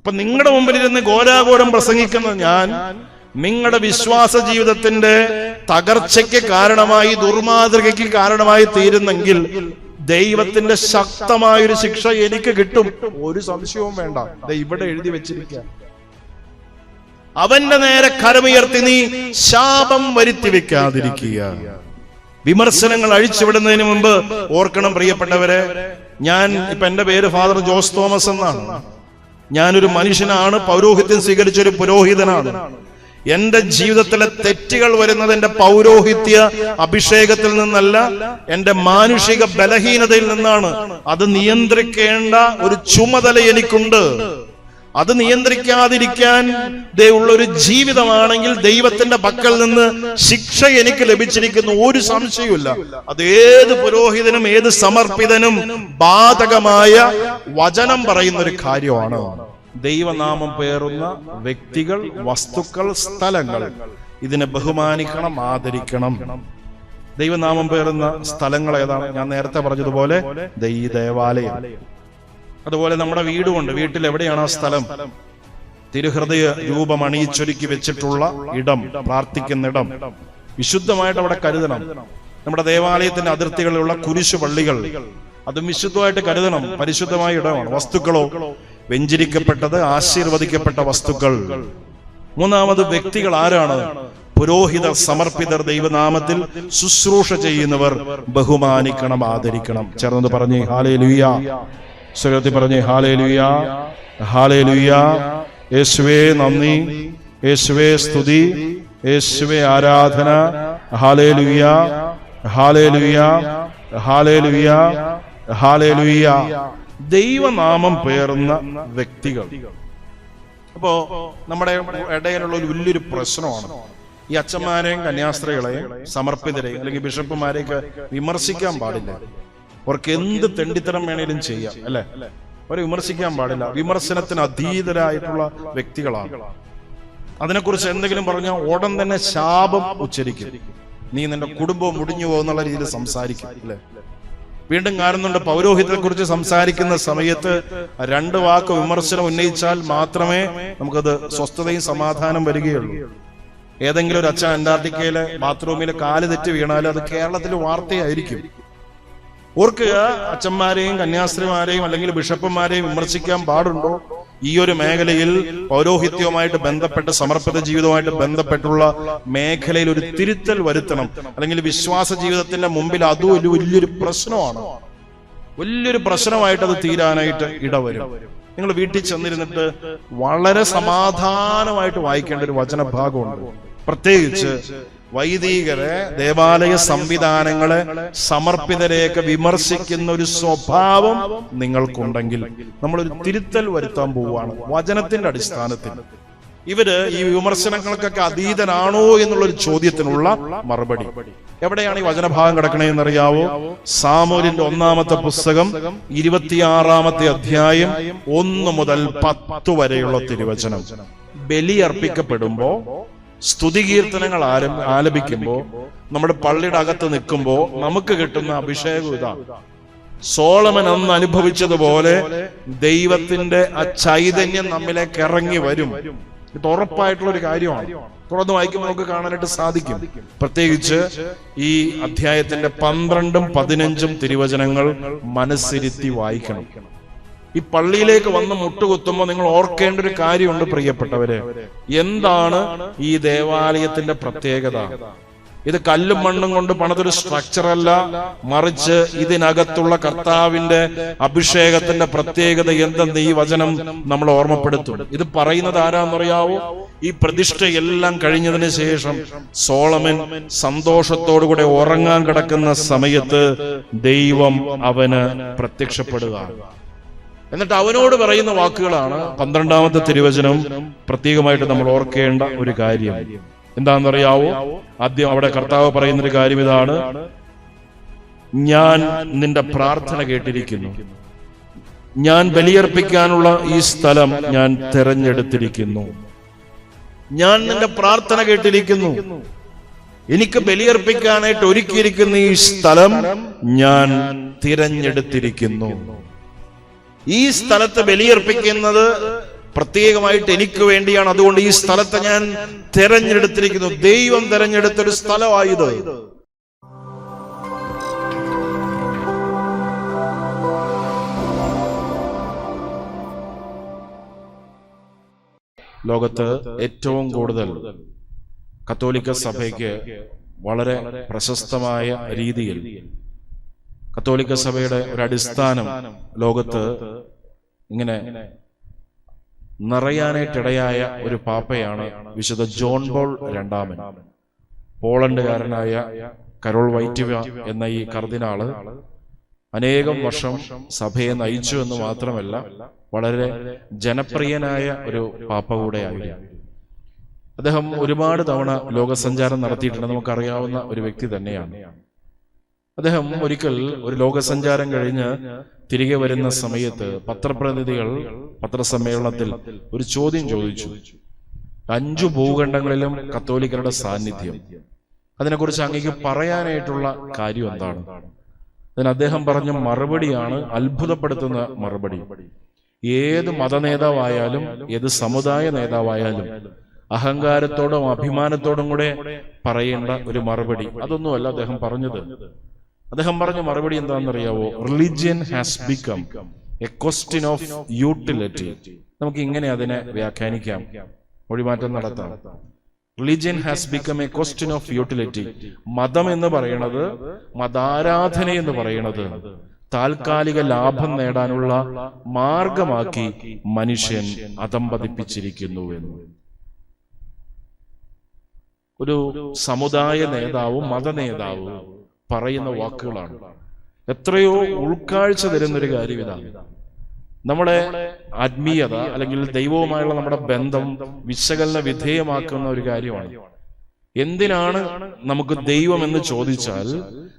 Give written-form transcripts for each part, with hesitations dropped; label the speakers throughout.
Speaker 1: അപ്പൊ നിങ്ങളുടെ മുമ്പിലിരുന്ന് ഘോരാഘോരം പ്രസംഗിക്കുന്ന ഞാൻ നിങ്ങളുടെ വിശ്വാസ ജീവിതത്തിന്റെ തകർച്ചയ്ക്ക് കാരണമായി, ദുർമാതൃകയ്ക്ക് കാരണമായി തീരുന്നെങ്കിൽ ദൈവത്തിന്റെ ശക്തമായൊരു ശിക്ഷ എനിക്ക് കിട്ടും, ഒരു സംശയവും വേണ്ട. ഇവിടെ എഴുതി വെച്ചിരിക്കുക. അവന്റെ നേരെ കരമുയർത്തി നീ ശാപം വരുത്തി വെക്കാതിരിക്കുക. വിമർശനങ്ങൾ അഴിച്ചുവിടുന്നതിന് മുമ്പ് ഓർക്കണം പ്രിയപ്പെട്ടവരെ, ഞാൻ ഇപ്പൊ എന്റെ പേര് ഫാദർ ജോസ് തോമസ് എന്നാണ്. ഞാനൊരു മനുഷ്യനാണ്, പൗരോഹിത്യം സ്വീകരിച്ചൊരു പുരോഹിതനാണ്. എന്റെ ജീവിതത്തിലെ തെറ്റുകൾ വരുന്നത് എന്റെ പൗരോഹിത്യ അഭിഷേകത്തിൽ നിന്നല്ല, എന്റെ മാനുഷിക ബലഹീനതയിൽ നിന്നാണ്. അത് നിയന്ത്രിക്കേണ്ട ഒരു ചുമതല എനിക്കുണ്ട്. അത് നിയന്ത്രിക്കാതിരിക്കാൻ ഉള്ള ഒരു ജീവിതമാണെങ്കിൽ ദൈവത്തിന്റെ പക്കൽ നിന്ന് ശിക്ഷ എനിക്ക് ലഭിച്ചിരിക്കുന്നു, ഒരു സംശയവുമില്ല. അത് ഏത് പുരോഹിതനും ഏത് സമർപ്പിതനും ബാധകമായ വചനം പറയുന്ന ഒരു കാര്യമാണ്. ദൈവനാമം പേറുന്ന വ്യക്തികൾ, വസ്തുക്കൾ, സ്ഥലങ്ങൾ ഇതിനെ ബഹുമാനിക്കണം, ആദരിക്കണം. ദൈവനാമം പേറുന്ന സ്ഥലങ്ങൾ ഏതാണ്? ഞാൻ നേരത്തെ പറഞ്ഞതുപോലെ ഈ ദേവാലയം. അതുപോലെ നമ്മുടെ വീടുമുണ്ട്. വീട്ടിൽ എവിടെയാണ് ആ സ്ഥലം? തിരുഹൃദയ രൂപം അണിയിച്ചൊരുക്കി വെച്ചിട്ടുള്ള ഇടം, പ്രാർത്ഥിക്കുന്ന ഇടം വിശുദ്ധമായിട്ട് അവിടെ കരുതണം. നമ്മുടെ ദേവാലയത്തിന്റെ അതിർത്തികളിലുള്ള കുരിശുപള്ളികൾ അതും വിശുദ്ധമായിട്ട് കരുതണം. പരിശുദ്ധമായ ഇടമാണ്. വസ്തുക്കളോ വെഞ്ചരിക്കപ്പെട്ടത്, ആശീർവദിക്കപ്പെട്ട വസ്തുക്കൾ. മൂന്നാമത് വ്യക്തികൾ ആരാണ്? പുരോഹിതർ, സമർപ്പിതർ, ദൈവനാമത്തിൽ ശുശ്രൂഷ ചെയ്യുന്നവർ ബഹുമാനിക്കണം, ആദരിക്കണം. ചേർന്നത് പറഞ്ഞേ ഹല്ലേലൂയ. സ്വരത്തിൽ പറഞ്ഞേ ഹല്ലേലൂയ, ഹല്ലേലൂയ. യേശുവേ നന്ദി, യേശുവേ സ്തുതി, യേശുവേ ആരാധന. Hallelujah, hallelujah, hallelujah, hallelujah. ദൈവനാമം പേറുന്ന വ്യക്തികൾ. അപ്പോ നമ്മുടെ ഇടയിലുള്ള ഒരു വലിയൊരു പ്രശ്നമാണ് ഈ അച്ഛന്മാരെയും കന്യാസ്ത്രീകളെയും സമർപ്പിതരെയും അല്ലെങ്കിൽ ബിഷപ്പുമാരെയൊക്കെ വിമർശിക്കാൻ പാടില്ല. അവർക്ക് എന്ത് തെണ്ടിത്തരം വേണേലും ചെയ്യാം, അല്ലെ? അവരെ വിമർശിക്കാൻ പാടില്ല. വിമർശനത്തിന് അതീതരായിട്ടുള്ള വ്യക്തികളാണ്. അതിനെക്കുറിച്ച് എന്തെങ്കിലും പറഞ്ഞാൽ ഉടൻ തന്നെ ശാപം ഉച്ചരിക്കും. നീ നിന്റെ കുടുംബം മുടിഞ്ഞു പോകുന്നുള്ള രീതിയിൽ സംസാരിക്കും, അല്ലെ? വീണ്ടും കാണുന്നുണ്ട്, പൗരോഹിത്യത്തെ കുറിച്ച് സംസാരിക്കുന്ന സമയത്ത് രണ്ട് വാക്ക് വിമർശനം ഉന്നയിച്ചാൽ മാത്രമേ നമുക്കത് സ്വസ്ഥതയും സമാധാനം വരികയുള്ളൂ. ഏതെങ്കിലും ഒരു അച്ഛൻ അന്റാർട്ടിക്കയിലെ ബാത്റൂമിലെ കാല് തെറ്റി വീണാലും അത് കേരളത്തിൽ വാർത്തയായിരിക്കും. ഓർക്കുക, അച്ഛന്മാരെയും കന്യാസ്ത്രീമാരെയും അല്ലെങ്കിൽ ബിഷപ്പുമാരെയും വിമർശിക്കാൻ പാടുണ്ടോ? ഈ ഒരു മേഖലയിൽ പൗരോഹിത്യവുമായിട്ട് ബന്ധപ്പെട്ട്, സമർപ്പിത ജീവിതവുമായിട്ട് ബന്ധപ്പെട്ടുള്ള മേഖലയിൽ ഒരു തിരുത്തൽ വരുത്തണം. അല്ലെങ്കിൽ വിശ്വാസ ജീവിതത്തിന്റെ മുമ്പിൽ അതും ഒരു വലിയൊരു പ്രശ്നമാണ്. വലിയൊരു പ്രശ്നമായിട്ട് അത് തീരാനായിട്ട് ഇടവരും. നിങ്ങൾ വീട്ടിൽ ചെന്നിരുന്നിട്ട് വളരെ സമാധാനമായിട്ട് വായിക്കേണ്ട ഒരു വചനഭാഗമുണ്ട്. പ്രത്യേകിച്ച് വൈദികരെ, ദേവാലയ സംവിധാനങ്ങളെ, സമർപ്പിതരെയൊക്കെ വിമർശിക്കുന്ന ഒരു സ്വഭാവം നിങ്ങൾക്കുണ്ടെങ്കിൽ നമ്മളൊരു തിരുത്തൽ വരുത്താൻ പോവുകയാണ് വചനത്തിന്റെ അടിസ്ഥാനത്തിൽ. ഇവര് ഈ വിമർശനങ്ങൾക്കൊക്കെ അതീതനാണോ എന്നുള്ളൊരു ചോദ്യത്തിനുള്ള മറുപടി എവിടെയാണ് ഈ വചനഭാഗം കിടക്കണേന്നറിയാവോ? സാമൂലിന്റെ 1-ാമത്തെ പുസ്തകം 26-ാമത്തെ അധ്യായം 1 മുതൽ 10 വരെയുള്ള തിരുവചനം. ബലി അർപ്പിക്കപ്പെടുമ്പോ, സ്തുതികീർത്തനങ്ങൾ ആലപിക്കുമ്പോ, നമ്മുടെ പള്ളിയുടെ അകത്ത് നിൽക്കുമ്പോ നമുക്ക് കിട്ടുന്ന അഭിഷേകം ഇതാണ്. സോളമൻ അന്ന് അനുഭവിച്ചതുപോലെ ദൈവത്തിന്റെ ആ ചൈതന്യം നമ്മിലേക്ക് ഇറങ്ങി വരും. ഇത് ഉറപ്പായിട്ടുള്ള ഒരു കാര്യമാണ്. തുറന്ന് വായിക്കുമ്പോൾ നമുക്ക് കാണാനായിട്ട് സാധിക്കും. പ്രത്യേകിച്ച് ഈ അധ്യായത്തിന്റെ 12ഉം 15ഉം തിരുവചനങ്ങൾ മനസ്സിരുത്തി വായിക്കണം. ഈ പള്ളിയിലേക്ക് വന്ന് മുട്ടുകുത്തുമ്പോൾ നിങ്ങൾ ഓർക്കേണ്ട ഒരു കാര്യമുണ്ട് പ്രിയപ്പെട്ടവരെ. എന്താണ് ഈ ദേവാലയത്തിന്റെ പ്രത്യേകത? ഇത് കല്ലും മണ്ണും കൊണ്ട് പണിതൊരു സ്ട്രക്ചർ അല്ല, മറിച്ച് ഇതിനകത്തുള്ള കർത്താവിന്റെ അഭിഷേകത്തിന്റെ പ്രത്യേകത എന്തെന്ന് ഈ വചനം നമ്മളെ ഓർമ്മപ്പെടുത്തും. ഇത് പറയുന്നത് ആരാന്നറിയാവോ? ഈ പ്രതിഷ്ഠയെല്ലാം കഴിഞ്ഞതിന് ശേഷം സോളമൻ സന്തോഷത്തോടുകൂടെ ഉറങ്ങാൻ കിടക്കുന്ന സമയത്ത് ദൈവം അവന് പ്രത്യക്ഷപ്പെടുക. എന്നിട്ട് അവനോട് പറയുന്ന വാക്കുകളാണ് 12-ാമത്തെ തിരുവചനം പ്രത്യേകമായിട്ട് നമ്മൾ ഓർക്കേണ്ട ഒരു കാര്യം. എന്താണെന്നറിയാവോ? ആദ്യം അവിടെ കർത്താവ് പറയുന്നൊരു കാര്യം ഇതാണ്: ഞാൻ നിന്റെ പ്രാർത്ഥന കേട്ടിരിക്കുന്നു, ഞാൻ ബലിയർപ്പിക്കാനുള്ള ഈ സ്ഥലം ഞാൻ തെരഞ്ഞെടുത്തിരിക്കുന്നു. ഞാൻ നിന്റെ പ്രാർത്ഥന കേട്ടിരിക്കുന്നു, എനിക്ക് ബലിയർപ്പിക്കാനായിട്ട് ഒരുക്കിയിരിക്കുന്ന ഈ സ്ഥലം ഞാൻ തിരഞ്ഞെടുത്തിരിക്കുന്നു. ഈ സ്ഥലത്ത് ബലിയർപ്പിക്കുന്നത് പ്രത്യേകമായിട്ട് എനിക്ക് വേണ്ടിയാണ്. അതുകൊണ്ട് ഈ സ്ഥലത്തെ ഞാൻ തെരഞ്ഞെടുത്തിരിക്കുന്നു. ദൈവം തെരഞ്ഞെടുത്തൊരു സ്ഥലമായത്. ലോകത്ത് ഏറ്റവും കൂടുതൽ കത്തോലിക്ക സഭയ്ക്ക് വളരെ പ്രശസ്തമായ രീതിയിൽ കത്തോലിക്ക സഭയുടെ ഒരു അടിസ്ഥാനം ലോകത്ത് ഇങ്ങനെ നിറയാനായിട്ടിടയായ ഒരു പാപ്പയാണ് വിശുദ്ധ ജോൺ പോൾ രണ്ടാമൻ. പോളണ്ടുകാരനായ കരോൾ വൈറ്റിവ എന്ന ഈ കർദിനാള് അനേകം വർഷം സഭയെ നയിച്ചു എന്ന് മാത്രമല്ല വളരെ ജനപ്രിയനായ ഒരു പാപ്പ കൂടെയായിരുന്നു. അദ്ദേഹം ഒരുപാട് തവണ ലോകസഞ്ചാരം നടത്തിയിട്ടുണ്ട്. നമുക്കറിയാവുന്ന ഒരു വ്യക്തി തന്നെയാണ്. അദ്ദേഹം ഒരിക്കൽ ഒരു ലോകസഞ്ചാരം കഴിഞ്ഞ് തിരികെ വരുന്ന സമയത്ത് പത്രപ്രതിനിധികൾ പത്രസമ്മേളനത്തിൽ ഒരു ചോദ്യം ചോദിച്ചു. 5 ഭൂഖണ്ഡങ്ങളിലും കത്തോലിക്കരുടെ സാന്നിധ്യം, അതിനെക്കുറിച്ച് അങ്ങേക്ക് പറയാനായിട്ടുള്ള കാര്യം എന്താണ്? അതിന് അദ്ദേഹം പറഞ്ഞ മറുപടിയാണ് അത്ഭുതപ്പെടുത്തുന്ന മറുപടി. ഏത് മതനേതാവായാലും ഏത് സമുദായ നേതാവായാലും അഹങ്കാരത്തോടും അഭിമാനത്തോടും കൂടെ പറയേണ്ട ഒരു മറുപടി. അതൊന്നുമല്ല അദ്ദേഹം പറഞ്ഞത്. അദ്ദേഹം പറഞ്ഞ മറുപടി എന്താണെന്നറിയാവോ? Religion has become a question of utility. നമുക്ക് ഇങ്ങനെ അതിനെ വ്യാഖ്യാനിക്കാം, മൊഴിമാറ്റം നടത്താം. Religion has become a question of utility. മതം എന്ന് പറയുന്നത്, മതാരാധന എന്ന് പറയുന്നത് താൽക്കാലിക ലാഭം നേടാനുള്ള മാർഗമാക്കി മനുഷ്യൻ അധംപതിപ്പിച്ചിരിക്കുന്നു എന്ന് ഒരു സമുദായ നേതാവും മതനേതാവും പറയുന്ന വാക്കുകളാണ്. എത്രയോ ഉൾക്കാഴ്ച തരുന്നൊരു കാര്യം ഇതാണ്. നമ്മുടെ ആത്മീയത അല്ലെങ്കിൽ ദൈവവുമായുള്ള നമ്മുടെ ബന്ധം വിശകലന വിധേയമാക്കുന്ന ഒരു കാര്യമാണ്. എന്തിനാണ് നമുക്ക് ദൈവം എന്ന് ചോദിച്ചാൽ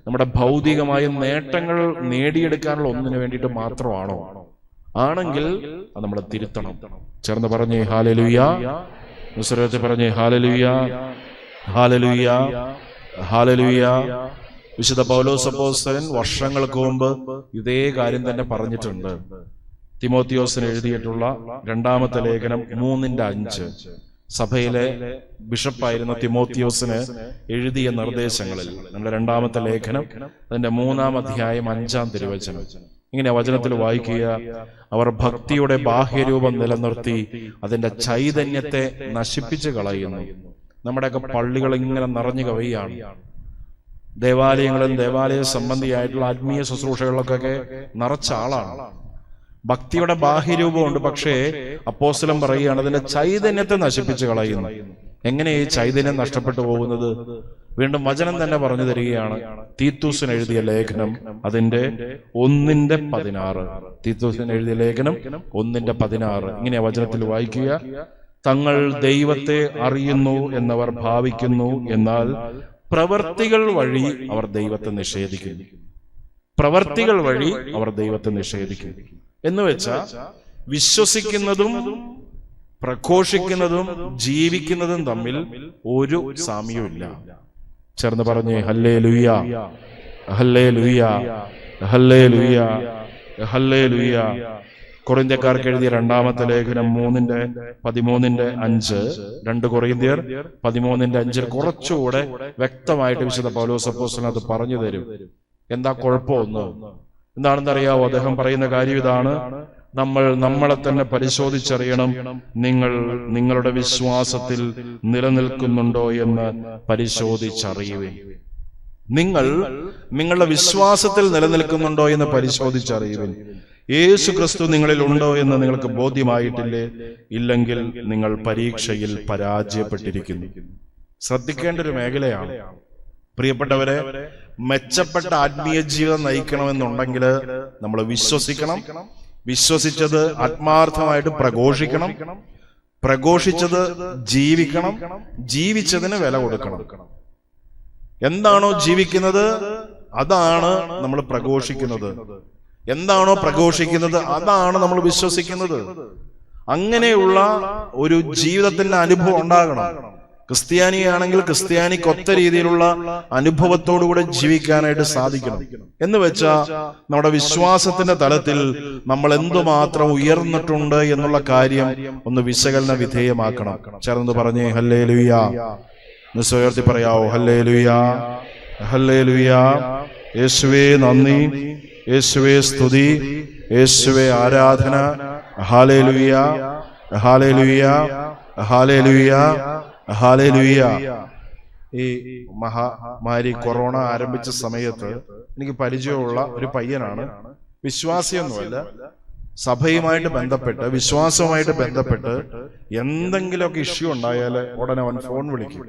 Speaker 1: നമ്മുടെ ഭൗതികമായ നേട്ടങ്ങൾ നേടിയെടുക്കാനുള്ള ഒന്നിനു വേണ്ടിയിട്ട് മാത്രമാണോ? ആണെങ്കിൽ അത് നമ്മൾ തിരുത്തണം. ചേർന്ന് പറഞ്ഞേ ഹല്ലേലൂയ. മുസ്ലിം പറഞ്ഞേ ഹല്ലേലൂയ, ഹല്ലേലൂയ, ഹല്ലേലൂയ. വിശുദ്ധ പൗലോസ് അപ്പോസ്തലൻ വർഷങ്ങൾക്ക് മുമ്പ് ഇതേ കാര്യം തന്നെ പറഞ്ഞിട്ടുണ്ട്. തിമോത്തിയോസിന് എഴുതിയിട്ടുള്ള 2-ാമത്തെ ലേഖനം 3:5 സഭയിലെ ബിഷപ്പായിരുന്ന തിമോത്തിയോസിന് എഴുതിയ നിർദ്ദേശങ്ങളിൽ നമ്മുടെ 2-ാമത്തെ ലേഖനം അതിന്റെ 3-ാം അധ്യായം 5-ാം തിരുവചനം ഇങ്ങനെ വചനത്തിൽ വായിക്കുക. അവർ ഭക്തിയുടെ ബാഹ്യരൂപം നിലനിർത്തി അതിന്റെ ചൈതന്യത്തെ നശിപ്പിച്ചു കളയുന്നു. നമ്മുടെയൊക്കെ പള്ളികൾ ഇങ്ങനെ നിറഞ്ഞു കവിയാണ്. ദേവാലയങ്ങളും ദേവാലയ സംബന്ധിയായിട്ടുള്ള ആത്മീയ ശുശ്രൂഷകളിലൊക്കെ നിറച്ച ആളാണ്. ഭക്തിയുടെ ബാഹ്യരൂപമുണ്ട്, പക്ഷേ അപ്പോസ്തലൻ പറയുകയാണ് അതിന്റെ ചൈതന്യത്തെ നശിപ്പിച്ചു കളയുന്നു. എങ്ങനെ ഈ ചൈതന്യം നഷ്ടപ്പെട്ടു പോകുന്നത്? വീണ്ടും വചനം തന്നെ പറഞ്ഞു തരികയാണ്. തീത്തൂസിന് എഴുതിയ ലേഖനം അതിന്റെ 1:16. തീത്തൂസിന് എഴുതിയ ലേഖനം 1:16 ഇങ്ങനെ വചനത്തിൽ വായിക്കുക. തങ്ങൾ ദൈവത്തെ അറിയുന്നു എന്നവർ ഭാവിക്കുന്നു, എന്നാൽ പ്രവർത്തികൾ വഴി അവർ ദൈവത്തെ നിഷേധിക്കുന്നു. പ്രവർത്തികൾ വഴി അവർ ദൈവത്തെ നിഷേധിക്കുന്നു എന്ന് വെച്ചാൽ വിശ്വസിക്കുന്നതും പ്രഘോഷിക്കുന്നതും ജീവിക്കുന്നതും തമ്മിൽ ഒരു സാമ്യവുമില്ല. ചേർന്ന് പറഞ്ഞേ ഹല്ലേലൂയ, ഹല്ലേലൂയ, ഹല്ലേലൂയ, ഹല്ലേലൂയ. കൊറിന്ത്യക്കാർക്ക് എഴുതിയ 2-ാമത്തെ ലേഖനം 3:13-5 2 കൊറിന്ത്യർ 13:5 കുറച്ചുകൂടെ വ്യക്തമായിട്ട് വിശുദ്ധ പൗലോസ് അപ്പോസ്തലൻ അത് പറഞ്ഞു തരും. എന്താ കുഴപ്പമൊന്ന് എന്താണെന്ന് അറിയാവോ? അദ്ദേഹം പറയുന്ന കാര്യം ഇതാണ്. നമ്മൾ നമ്മളെ തന്നെ പരിശോധിച്ചറിയണം. നിങ്ങൾ നിങ്ങളുടെ വിശ്വാസത്തിൽ നിലനിൽക്കുന്നുണ്ടോ എന്ന് പരിശോധിച്ചറിയുവിൻ. നിങ്ങൾ നിങ്ങളുടെ വിശ്വാസത്തിൽ നിലനിൽക്കുന്നുണ്ടോ എന്ന് പരിശോധിച്ചറിയുവിൻ. യേശു ക്രിസ്തു നിങ്ങളിൽ ഉണ്ടോ എന്ന് നിങ്ങൾക്ക് ബോധ്യമായിട്ടില്ലേ? ഇല്ലെങ്കിൽ നിങ്ങൾ പരീക്ഷയിൽ പരാജയപ്പെട്ടിരിക്കുന്നു. ശ്രദ്ധിക്കേണ്ട ഒരു മേഖലയാണ് പ്രിയപ്പെട്ടവരെ. മെച്ചപ്പെട്ട ആത്മീയ ജീവിതം നയിക്കണമെന്നുണ്ടെങ്കിൽ നമ്മൾ വിശ്വസിക്കണം. വിശ്വസിച്ചത് ആത്മാർത്ഥമായിട്ട് പ്രഘോഷിക്കണം. പ്രഘോഷിച്ചത് ജീവിക്കണം. ജീവിച്ചതിന് വില കൊടുക്കണം. എന്താണോ ജീവിക്കുന്നത് അതാണ് നമ്മൾ പ്രഘോഷിക്കുന്നത്. എന്താണോ പ്രഘോഷിക്കുന്നത് അതാണ് നമ്മൾ വിശ്വസിക്കുന്നത്. അങ്ങനെയുള്ള ഒരു ജീവിതത്തിന്റെ അനുഭവം ഉണ്ടാകണം. ക്രിസ്ത്യാനിയാണെങ്കിൽ ക്രിസ്ത്യാനിക്ക് ഒത്ത രീതിയിലുള്ള അനുഭവത്തോടുകൂടെ ജീവിക്കാനായിട്ട് സാധിക്കണം. എന്ന് വെച്ചാൽ നമ്മുടെ വിശ്വാസത്തിന്റെ തലത്തിൽ നമ്മൾ എന്തുമാത്രം ഉയർന്നിട്ടുണ്ട് എന്നുള്ള കാര്യം ഒന്ന് വിശകലന വിധേയമാക്കണം. ചേർന്ന് പറഞ്ഞേ ഹല്ലേലൂയ. ഉയർത്തി പറയാവോ ഹല്ലേലൂയ, ഹല്ലേലൂയ. യേശുവേ നന്ദി, യേശുവേ സ്തുതി, യേശുവേ ആരാധന. Hallelujah, hallelujah, hallelujah, hallelujah. ഈ മഹാമാരി കൊറോണ ആരംഭിച്ച സമയത്ത് എനിക്ക് പരിചയമുള്ള ഒരു പയ്യനാണ്. വിശ്വാസിയൊന്നുമല്ല, സഭയുമായിട്ട് ബന്ധപ്പെട്ട് വിശ്വാസവുമായിട്ട് ബന്ധപ്പെട്ട് എന്തെങ്കിലുമൊക്കെ ഇഷ്യൂ ഉണ്ടായാൽ ഉടനെ അവൻ ഫോൺ വിളിക്കും.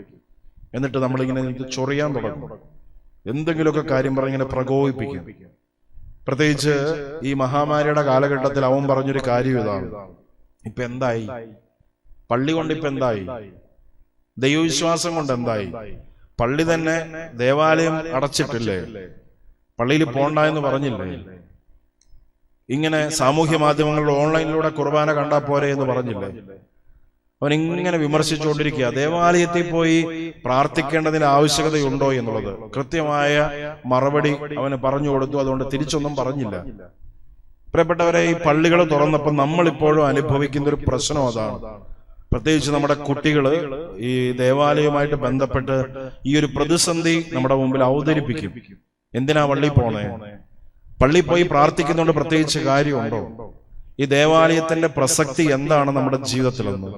Speaker 1: എന്നിട്ട് നമ്മളിങ്ങനെ ചൊറിയാൻ തുടങ്ങും, എന്തെങ്കിലുമൊക്കെ കാര്യം പറഞ്ഞിങ്ങനെ പ്രകോപിപ്പിക്കും. പ്രത്യേകിച്ച് ഈ മഹാമാരിയുടെ കാലഘട്ടത്തിൽ അവൻ പറഞ്ഞൊരു കാര്യം ഇതാണ്: ഇപ്പൊ എന്തായി പള്ളി കൊണ്ട്, ഇപ്പൊ എന്തായി ദൈവവിശ്വാസം കൊണ്ട്, എന്തായി പള്ളി തന്നെ ദേവാലയം അടച്ചിട്ടില്ലേ, പള്ളിയിൽ പോണ്ട എന്ന് പറഞ്ഞില്ലേ, ഇങ്ങനെ സാമൂഹ്യ മാധ്യമങ്ങളുടെ ഓൺലൈനിലൂടെ കുർബാന കണ്ടാ പോരെ എന്ന് പറഞ്ഞില്ലേ. അവൻ ഇങ്ങനെ വിമർശിച്ചുകൊണ്ടിരിക്കുക. ദേവാലയത്തിൽ പോയി പ്രാർത്ഥിക്കേണ്ടതിന് ആവശ്യകതയുണ്ടോ എന്നുള്ളത് കൃത്യമായ മറുപടി അവന് പറഞ്ഞു കൊടുത്തു. അതുകൊണ്ട് തിരിച്ചൊന്നും പറഞ്ഞില്ല. പ്രിയപ്പെട്ടവരെ, ഈ പള്ളികൾ തുറന്നപ്പോൾ നമ്മളിപ്പോഴും അനുഭവിക്കുന്ന ഒരു പ്രശ്നം അതാണ്. പ്രത്യേകിച്ച് നമ്മുടെ കുട്ടികള് ഈ ദേവാലയവുമായിട്ട് ബന്ധപ്പെട്ട് ഈ ഒരു പ്രതിസന്ധി നമ്മുടെ മുമ്പിൽ അവതരിപ്പിക്കും. എന്തിനാ പള്ളി പോണേ? പള്ളി പോയി പ്രാർത്ഥിക്കുന്നതുകൊണ്ട് പ്രത്യേകിച്ച് കാര്യമുണ്ടോ? ഈ ദേവാലയത്തിന്റെ പ്രസക്തി എന്താണ് നമ്മുടെ ജീവിതത്തിലെന്ന്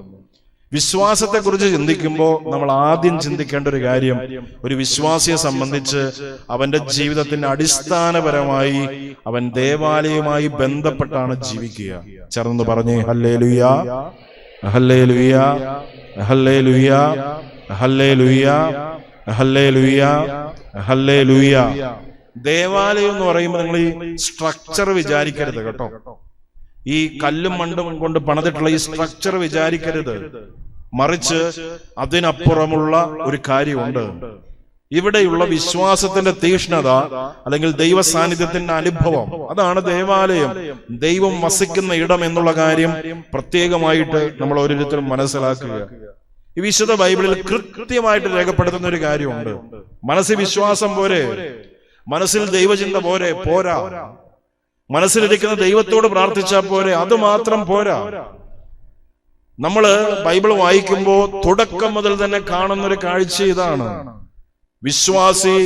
Speaker 1: വിശ്വാസത്തെ കുറിച്ച് ചിന്തിക്കുമ്പോൾ നമ്മൾ ആദ്യം ചിന്തിക്കേണ്ട ഒരു കാര്യം, ഒരു വിശ്വാസിയെ സംബന്ധിച്ച് അവന്റെ ജീവിതത്തിന്റെ അടിസ്ഥാനപരമായി അവൻ ദേവാലയവുമായി ബന്ധപ്പെട്ടാണ് ജീവിക്കുക. ചേർന്ന് പറഞ്ഞേ hallelujah, hallelujah, hallelujah, hallelujah, hallelujah, hallelujah. ദേവാലയം എന്ന് പറയുമ്പോൾ നിങ്ങൾ ഈ സ്ട്രക്ചർ വിചാരിക്കരുത് കേട്ടോ. ഈ കല്ലും മണ്ണും കൊണ്ട് പണിതിട്ടുള്ള ഈ സ്ട്രക്ചർ വിചാരിക്കരുത്. മറിച്ച് അതിനപ്പുറമുള്ള ഒരു കാര്യമുണ്ട്. ഇവിടെയുള്ള വിശ്വാസത്തിന്റെ തീക്ഷ്ണത അല്ലെങ്കിൽ ദൈവ സാന്നിധ്യത്തിന്റെ അനുഭവം, അതാണ് ദേവാലയം, ദൈവം വസിക്കുന്ന ഇടം എന്നുള്ള കാര്യം പ്രത്യേകമായിട്ട് നമ്മൾ ഓരോരുത്തരും മനസ്സിലാക്കുക. ഈ വിശുദ്ധ ബൈബിളിൽ കൃത്യമായിട്ട് രേഖപ്പെടുത്തുന്ന ഒരു കാര്യമുണ്ട്. മനസ്സിൽ വിശ്വാസം പോരെ, മനസ്സിൽ ദൈവചിന്ത പോരാ. മനസ്സിലിരിക്കുന്ന ദൈവത്തോട് പ്രാർത്ഥിച്ചാൽ പോരെ, അത് മാത്രം പോരാ. നമ്മള് ബൈബിൾ വായിക്കുമ്പോൾ തുടക്കം മുതൽ തന്നെ കാണുന്ന ഒരു കാഴ്ച ഇതാണ്: വിശ്വാസി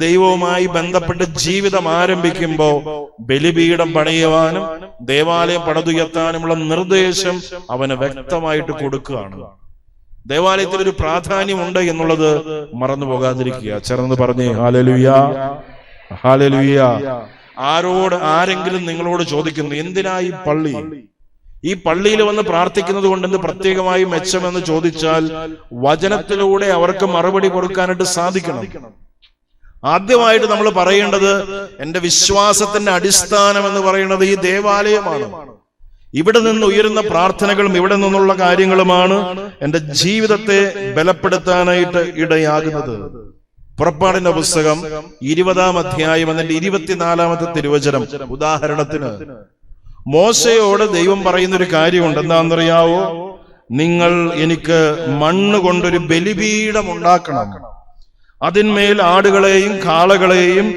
Speaker 1: ദൈവവുമായി ബന്ധപ്പെട്ട് ജീവിതം ആരംഭിക്കുമ്പോൾ ബലിപീഠം പണിയുവാനും ദേവാലയം പണിതുയർത്താനുമുള്ള നിർദ്ദേശം അവന് വ്യക്തമായിട്ട് കൊടുക്കുകയാണ്. ദേവാലയത്തിൽ ഒരു പ്രാധാന്യമുണ്ട് എന്നുള്ളത് മറന്നു പോകാതിരിക്കുക. ചേർന്ന് പറഞ്ഞേ ഹല്ലേലൂയ, ഹല്ലേലൂയ. ആരെങ്കിലും നിങ്ങളോട് ചോദിക്കുന്നു, എന്തിനാ ഈ പള്ളി, ഈ പള്ളിയിൽ വന്ന് പ്രാർത്ഥിക്കുന്നത് കൊണ്ട് എന്ത് പ്രത്യേകമായി മെച്ചമെന്ന് ചോദിച്ചാൽ വചനത്തിലൂടെ അവർക്ക് മറുപടി കൊടുക്കാനായിട്ട് സാധിക്കണം. ആദ്യമായിട്ട് നമ്മൾ പറയേണ്ടത്, എന്റെ വിശ്വാസത്തിന്റെ അടിസ്ഥാനം എന്ന് പറയുന്നത് ഈ ദേവാലയമാണ്. ഇവിടെ നിന്ന് ഉയരുന്ന പ്രാർത്ഥനകളും ഇവിടെ നിന്നുള്ള കാര്യങ്ങളുമാണ് എന്റെ ജീവിതത്തെ ബലപ്പെടുത്താനായിട്ട് ഇടയാകുന്നത്. പുറപ്പാടിന്റെ പുസ്തകം 20-ാം അധ്യായം അതിന്റെ 24-ാമത്തെ തിരുവചനം ഉദാഹരണത്തിന്, മോശയോട് ദൈവം പറയുന്ന ഒരു കാര്യമുണ്ട്. എന്താണെന്നറിയാവോ? നിങ്ങൾ എനിക്ക് മണ്ണ് കൊണ്ടൊരു ബലിപീഠം ഉണ്ടാക്കണം, അതിന്മേൽ ആടുകളെയും കാളകളെയും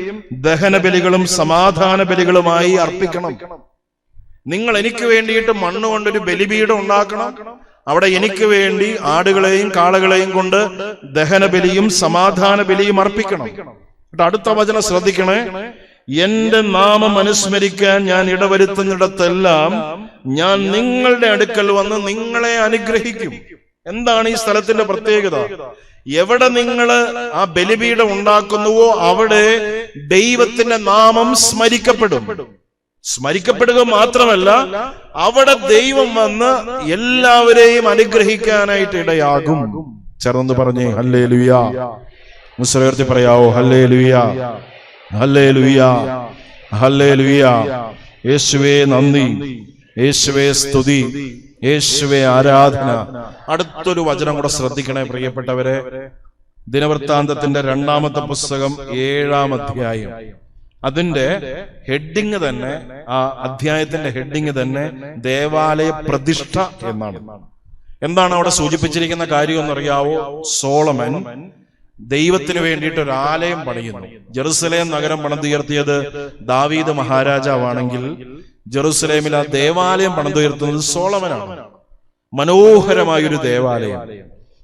Speaker 1: ദഹന ബലികളും സമാധാന ബലികളുമായി അർപ്പിക്കണം. നിങ്ങൾ എനിക്ക് വേണ്ടിയിട്ട് മണ്ണ് കൊണ്ടൊരു ബലിപീഠം ഉണ്ടാക്കണം, അവിടെ എനിക്ക് വേണ്ടി ആടുകളെയും കാളകളെയും കൊണ്ട് ദഹന ബലിയും സമാധാന ബലിയും അർപ്പിക്കണം. അടുത്ത വചനം ശ്രദ്ധിക്കണേ: എന്റെ നാമം അനുസ്മരിക്കാൻ ഞാൻ ഇടവരുത്തുന്നിടത്തെല്ലാം ഞാൻ നിങ്ങളുടെ അടുക്കൽ വന്ന് നിങ്ങളെ അനുഗ്രഹിക്കും. എന്താണ് ഈ സ്ഥലത്തിന്റെ പ്രത്യേകത? എവിടെ നിങ്ങൾ ആ ബലിപീഠം ഉണ്ടാക്കുന്നുവോ അവിടെ ദൈവത്തിന്റെ നാമം സ്മരിക്കപ്പെടും. സ്മരിക്കപ്പെടുക മാത്രമല്ല, അവിടെ ദൈവം വന്ന് എല്ലാവരെയും അനുഗ്രഹിക്കാനായിട്ട് ഇടയാകും. ചേർന്ന് പറഞ്ഞേ ഹല്ലേലൂയ. മുസ്ലിം പറയാവോ ഹല്ലേലൂയ, ഹല്ലേലൂയ, ഹല്ലേലൂയ. യേശുവേ നന്ദി, യേശുവേ സ്തുതി, യേശുവേ ആരാധന. അടുത്തൊരു വചനം കൂടെ ശ്രദ്ധിക്കണേ പ്രിയപ്പെട്ടവരെ. ദിനവൃത്താന്തത്തിന്റെ 2-ാമത്തെ പുസ്തകം 7-ാം അധ്യായം, അതിന്റെ ഹെഡിങ് തന്നെ, ആ അധ്യായത്തിന്റെ ഹെഡിങ് തന്നെ ദേവാലയ പ്രതിഷ്ഠ എന്നാണ്. എന്താണ് അവിടെ സൂചിപ്പിച്ചിരിക്കുന്ന കാര്യം എന്നറിയാവോ? സോളമൻ ദൈവത്തിന് വേണ്ടിയിട്ട് ഒരു ആലയം പണിയുന്നു. ജെറുസലേം നഗരം പണിതുയർത്തിയത് ദാവീദ് മഹാരാജാവാണെങ്കിൽ ജെറുസലേമിൽ ആ ദേവാലയം പണിതുയർത്തുന്നത് സോളമനാണ്. മനോഹരമായൊരു ദേവാലയം.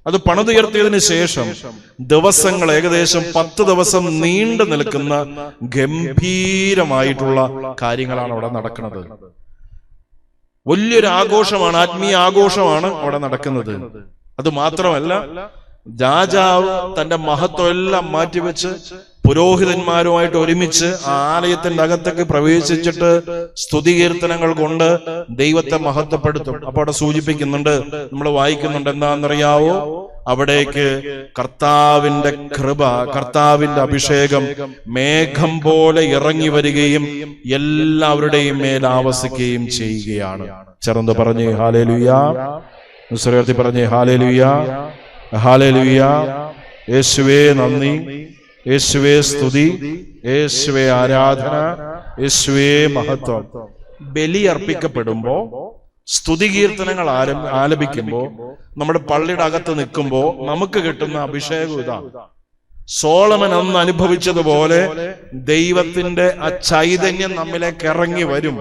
Speaker 1: അത് പണിതുയർത്തിയതിനു ശേഷം ദിവസങ്ങൾ, ഏകദേശം 10 ദിവസം നീണ്ടു നിൽക്കുന്ന ഗംഭീരമായിട്ടുള്ള കാര്യങ്ങളാണ് അവിടെ നടക്കുന്നത്. വലിയൊരു ആഘോഷമാണ്, ആത്മീയ ആഘോഷമാണ് അവിടെ നടക്കുന്നത്. അത് മാത്രമല്ല, രാജാവ് തന്റെ മഹത്വം എല്ലാം മാറ്റിവെച്ച് പുരോഹിതന്മാരുമായിട്ട് ഒരുമിച്ച് ആലയത്തിന്റെ അകത്തേക്ക് പ്രവേശിച്ചിട്ട് സ്തുതികീർത്തനങ്ങൾ കൊണ്ട് ദൈവത്തെ മഹത്വപ്പെടുത്തും. അപ്പൊ അവിടെ സൂചിപ്പിക്കുന്നുണ്ട്, നമ്മൾ വായിക്കുന്നുണ്ട്, എന്താണെന്നറിയാവോ? അവിടേക്ക് കർത്താവിന്റെ കൃപ, കർത്താവിന്റെ അഭിഷേകം മേഘം പോലെ ഇറങ്ങി വരികയും എല്ലാവരുടെയും മേൽ ആവസിക്കുകയും ചെയ്യുകയാണ്. ചെറുന്ന് പറഞ്ഞേ ഹല്ലേലൂയാ. ഉയർത്തി പറഞ്ഞേ ഹല്ലേലൂയാ, ഹല്ലേലൂയാ. യേശുവേ നന്ദി, യേശുവേ സ്തുതി, യേശുവേ ആരാധന, യേശുവേ മഹത്വം. ബലി അർപ്പിക്കപ്പെടുമ്പോ, സ്തുതികീർത്തനങ്ങൾ ആലപിക്കുമ്പോ, നമ്മുടെ പള്ളിയുടെ അകത്ത് നിൽക്കുമ്പോ നമുക്ക് കിട്ടുന്ന അഭിഷേകം ഇതാ. സോളമൻ അന്ന് അനുഭവിച്ചതുപോലെ ദൈവത്തിന്റെ ആ ചൈതന്യം നമ്മിലേക്ക് ഇറങ്ങി വരും.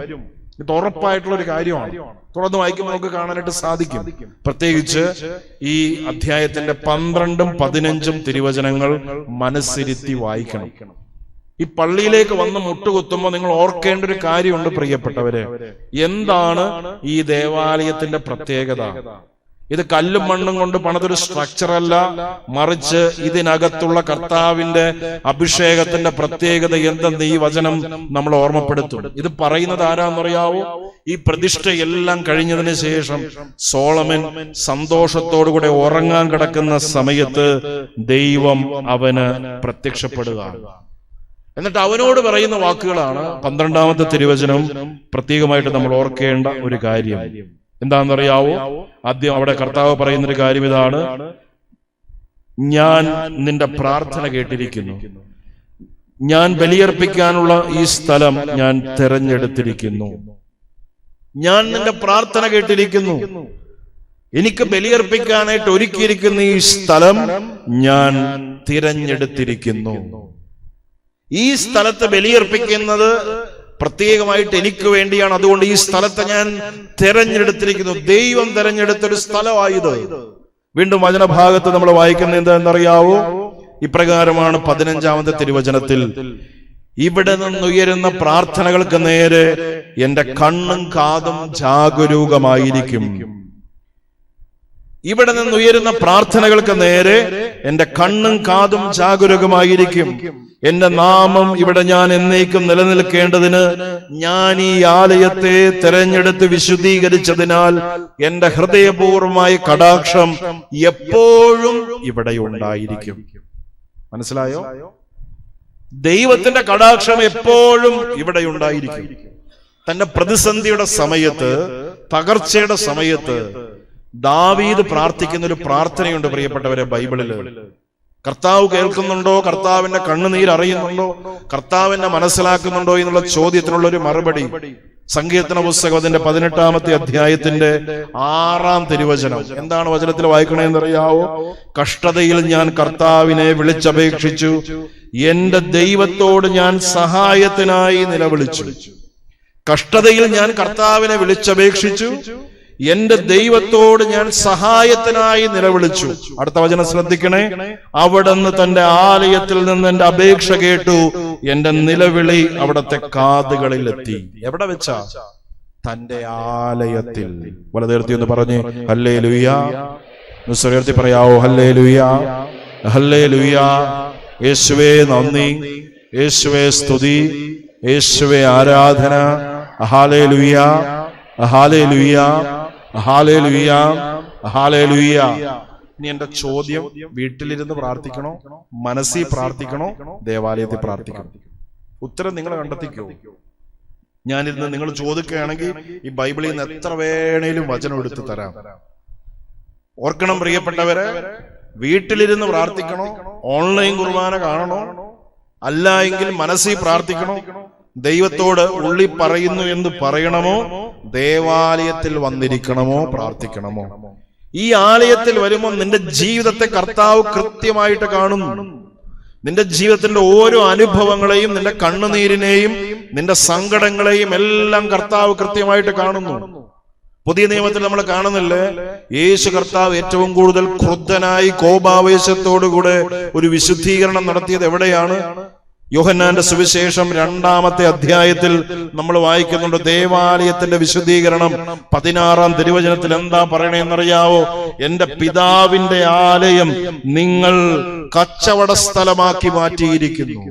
Speaker 1: ഇത് ഉറപ്പായിട്ടുള്ള ഒരു കാര്യമാണ്. തുടർന്ന് വായിക്കുമ്പോൾ നമുക്ക് കാണാനായിട്ട് സാധിക്കും. പ്രത്യേകിച്ച് ഈ അധ്യായത്തിന്റെ 12ഉം 15ഉം തിരുവചനങ്ങൾ മനസ്സിരുത്തി വായിക്കണം. ഈ പള്ളിയിലേക്ക് വന്ന് മുട്ടുകുത്തുമ്പോൾ നിങ്ങൾ ഓർക്കേണ്ട ഒരു കാര്യമുണ്ട് പ്രിയപ്പെട്ടവരെ. എന്താണ് ഈ ദേവാലയത്തിന്റെ പ്രത്യേകത? ഇത് കല്ലും മണ്ണും കൊണ്ട് പണിതൊരു സ്ട്രക്ചർ അല്ല, മറിച്ച് ഇതിനകത്തുള്ള കർത്താവിന്റെ അഭിഷേകത്തിന്റെ പ്രത്യേകത എന്തെന്ന് ഈ വചനം നമ്മൾ ഓർമ്മപ്പെടുത്തും. ഇത് പറയുന്നത് ആരാന്നറിയാവോ? ഈ പ്രതിഷ്ഠയെല്ലാം കഴിഞ്ഞതിന് ശേഷം സോളമൻ സന്തോഷത്തോടുകൂടെ ഉറങ്ങാൻ കിടക്കുന്ന സമയത്ത് ദൈവം അവന് പ്രത്യക്ഷപ്പെടുക. എന്നിട്ട് അവനോട് പറയുന്ന വാക്കുകളാണ് 12ാമത്തെ തിരുവചനം പ്രത്യേകമായിട്ട് നമ്മൾ ഓർക്കേണ്ട ഒരു കാര്യം. എന്താണെന്നറിയാവോ? ആദ്യം അവിടെ കർത്താവ് പറയുന്നൊരു കാര്യം ഇതാണ്: ഞാൻ നിന്റെ പ്രാർത്ഥന കേട്ടിരിക്കുന്നു, ഞാൻ ബലിയർപ്പിക്കാനുള്ള ഈ സ്ഥലം ഞാൻ തിരഞ്ഞെടുത്തിരിക്കുന്നു. ഞാൻ നിന്റെ പ്രാർത്ഥന കേട്ടിരിക്കുന്നു, എനിക്ക് ബലിയർപ്പിക്കാനായിട്ട് ഒരുക്കിയിരിക്കുന്ന ഈ സ്ഥലം ഞാൻ തിരഞ്ഞെടുത്തിരിക്കുന്നു. ഈ സ്ഥലത്ത് ബലിയർപ്പിക്കുന്നത് പ്രത്യേകമായിട്ട് എനിക്ക് വേണ്ടിയാണ്. അതുകൊണ്ട് ഈ സ്ഥലത്തെ ഞാൻ തിരഞ്ഞെടുത്തിരിക്കുന്നു. ദൈവം തിരഞ്ഞെടുത്തൊരു സ്ഥലമായത്. വീണ്ടും വചനഭാഗത്ത് നമ്മൾ വായിക്കുന്നത് എന്താണെന്നറിയാവോ? ഇപ്രകാരമാണ് 15ാമത്തെ തിരുവചനത്തിൽ: ഇവിടെ നിന്നുയരുന്ന പ്രാർത്ഥനകൾക്ക് നേരെ എന്റെ കണ്ണും കാതും ജാഗരൂകമായിരിക്കും. ഇവിടെ നിന്നുയരുന്ന പ്രാർത്ഥനകൾക്ക് നേരെ എന്റെ കണ്ണും കാതും ജാഗരൂകമായിരിക്കും. എന്റെ നാമം ഇവിടെ ഞാൻ എന്നേക്കും നിലനിൽക്കേണ്ടതിന് ഞാൻ ഈ ആലയത്തെ തെരഞ്ഞെടുത്ത് വിശുദ്ധീകരിച്ചതിനാൽ എന്റെ ഹൃദയപൂർവമായ കടാക്ഷം എപ്പോഴും ഇവിടെ ഉണ്ടായിരിക്കും. മനസ്സിലായോ? ദൈവത്തിന്റെ കടാക്ഷം എപ്പോഴും ഇവിടെ ഉണ്ടായിരിക്കും. തന്റെ പ്രതിസന്ധിയുടെ സമയത്ത്, തകർച്ചയുടെ സമയത്ത് ദാവീദ് പ്രാർത്ഥിക്കുന്ന ഒരു പ്രാർത്ഥനയുണ്ട് പ്രിയപ്പെട്ടവരെ ബൈബിളില്. കർത്താവ് കേൾക്കുന്നുണ്ടോ? കർത്താവിന്റെ കണ്ണുനീർ അറിയുന്നുണ്ടോ? കർത്താവിനെ മനസ്സിലാക്കുന്നുണ്ടോ എന്നുള്ള ചോദ്യത്തിനുള്ള ഒരു മറുപടി സങ്കീർത്തന പുസ്തകം അതിന്റെ 18ാമത്തെ അധ്യായത്തിന്റെ 6ാം തിരുവചനം. എന്താണ് വചനത്തിൽ വായിക്കണേന്നറിയാവോ? കഷ്ടതയിൽ ഞാൻ കർത്താവിനെ വിളിച്ചപേക്ഷിച്ചു, എന്റെ ദൈവത്തോട് ഞാൻ സഹായത്തിനായി നിലവിളിച്ചു. കഷ്ടതയിൽ ഞാൻ കർത്താവിനെ വിളിച്ചപേക്ഷിച്ചു, എന്റെ ദൈവത്തോട് ഞാൻ സഹായത്തിനായി നിലവിളിച്ചു. അടുത്ത വചനം ശ്രദ്ധിക്കണേ: അവിടുന്ന് തന്റെ ആലയത്തിൽ നിന്ന് എന്റെ അപേക്ഷ കേട്ടു, എന്റെ നിലവിളി അവിടത്തെ കാതുകളിൽ എത്തി. എവിടെ വെച്ചാ? തന്റെ ആലയത്തിൽ. വലതീർത്തി ഒന്ന് പറഞ്ഞ് ഹല്ലേലൂയ. ഉയർത്തി പറയാവോ? Hallelujah, hallelujah. യേശുവേ നന്ദി, യേശുവേ സ്തുതി, യേശുവേ ആരാധന. Hallelujah, hallelujah, hallelujah, hallelujah. ഇനി എന്റെ ചോദ്യം: വീട്ടിലിരുന്ന് പ്രാർത്ഥിക്കണോ, മനസ്സിൽ പ്രാർത്ഥിക്കണോ, ദേവാലയത്തിൽ പ്രാർത്ഥിക്കണോ? ഉത്തരം നിങ്ങൾ കണ്ടെത്തിക്കോ. ഞാനിരുന്ന് നിങ്ങൾ ചോദിക്കുകയാണെങ്കിൽ ഈ ബൈബിളിൽ നിന്ന് എത്ര വേണേലും വചനം എടുത്ത് തരാം. ഓർക്കണം പ്രിയപ്പെട്ടവരെ, വീട്ടിലിരുന്ന് പ്രാർത്ഥിക്കണോ, ഓൺലൈൻ കുർബാന കാണണോ, അല്ല എങ്കിൽ മനസ്സിൽ പ്രാർത്ഥിക്കണോ, ദൈവത്തോട് ഉള്ളി പറയുന്നു എന്ന് പറയണമോ, ദേവാലയത്തിൽ വന്നിരിക്കണമോ, പ്രാർത്ഥിക്കണമോ? ഈ ആലയത്തിൽ വരുമ്പോൾ നിന്റെ ജീവിതത്തെ കർത്താവ് കൃത്യമായിട്ട് കാണുന്നു. നിന്റെ ജീവിതത്തിന്റെ ഓരോ അനുഭവങ്ങളെയും, നിന്റെ കണ്ണുനീരിനെയും, നിന്റെ സങ്കടങ്ങളെയും എല്ലാം കർത്താവ് കൃത്യമായിട്ട് കാണുന്നു. പുതിയ നിയമത്തിൽ നമ്മൾ കാണുന്നില്ലേ, യേശു കർത്താവ് ഏറ്റവും കൂടുതൽ ക്രുദ്ധനായി കോപാവേശത്തോടുകൂടെ ഒരു വിശുദ്ധീകരണം നടത്തിയത് എവിടെയാണ്? യോഹന്നാന്റെ സുവിശേഷം 2-ാമത്തെ അധ്യായത്തിൽ നമ്മൾ വായിക്കുന്നുണ്ട്. ദേവാലയത്തിന്റെ വിശുദ്ധീകരണം 16-ാം തിരുവചനത്തിൽ എന്താ പറയണേന്നറിയാവോ? എന്റെ പിതാവിന്റെ ആലയം നിങ്ങൾ കച്ചവട സ്ഥലമാക്കി മാറ്റിയിരിക്കുന്നു.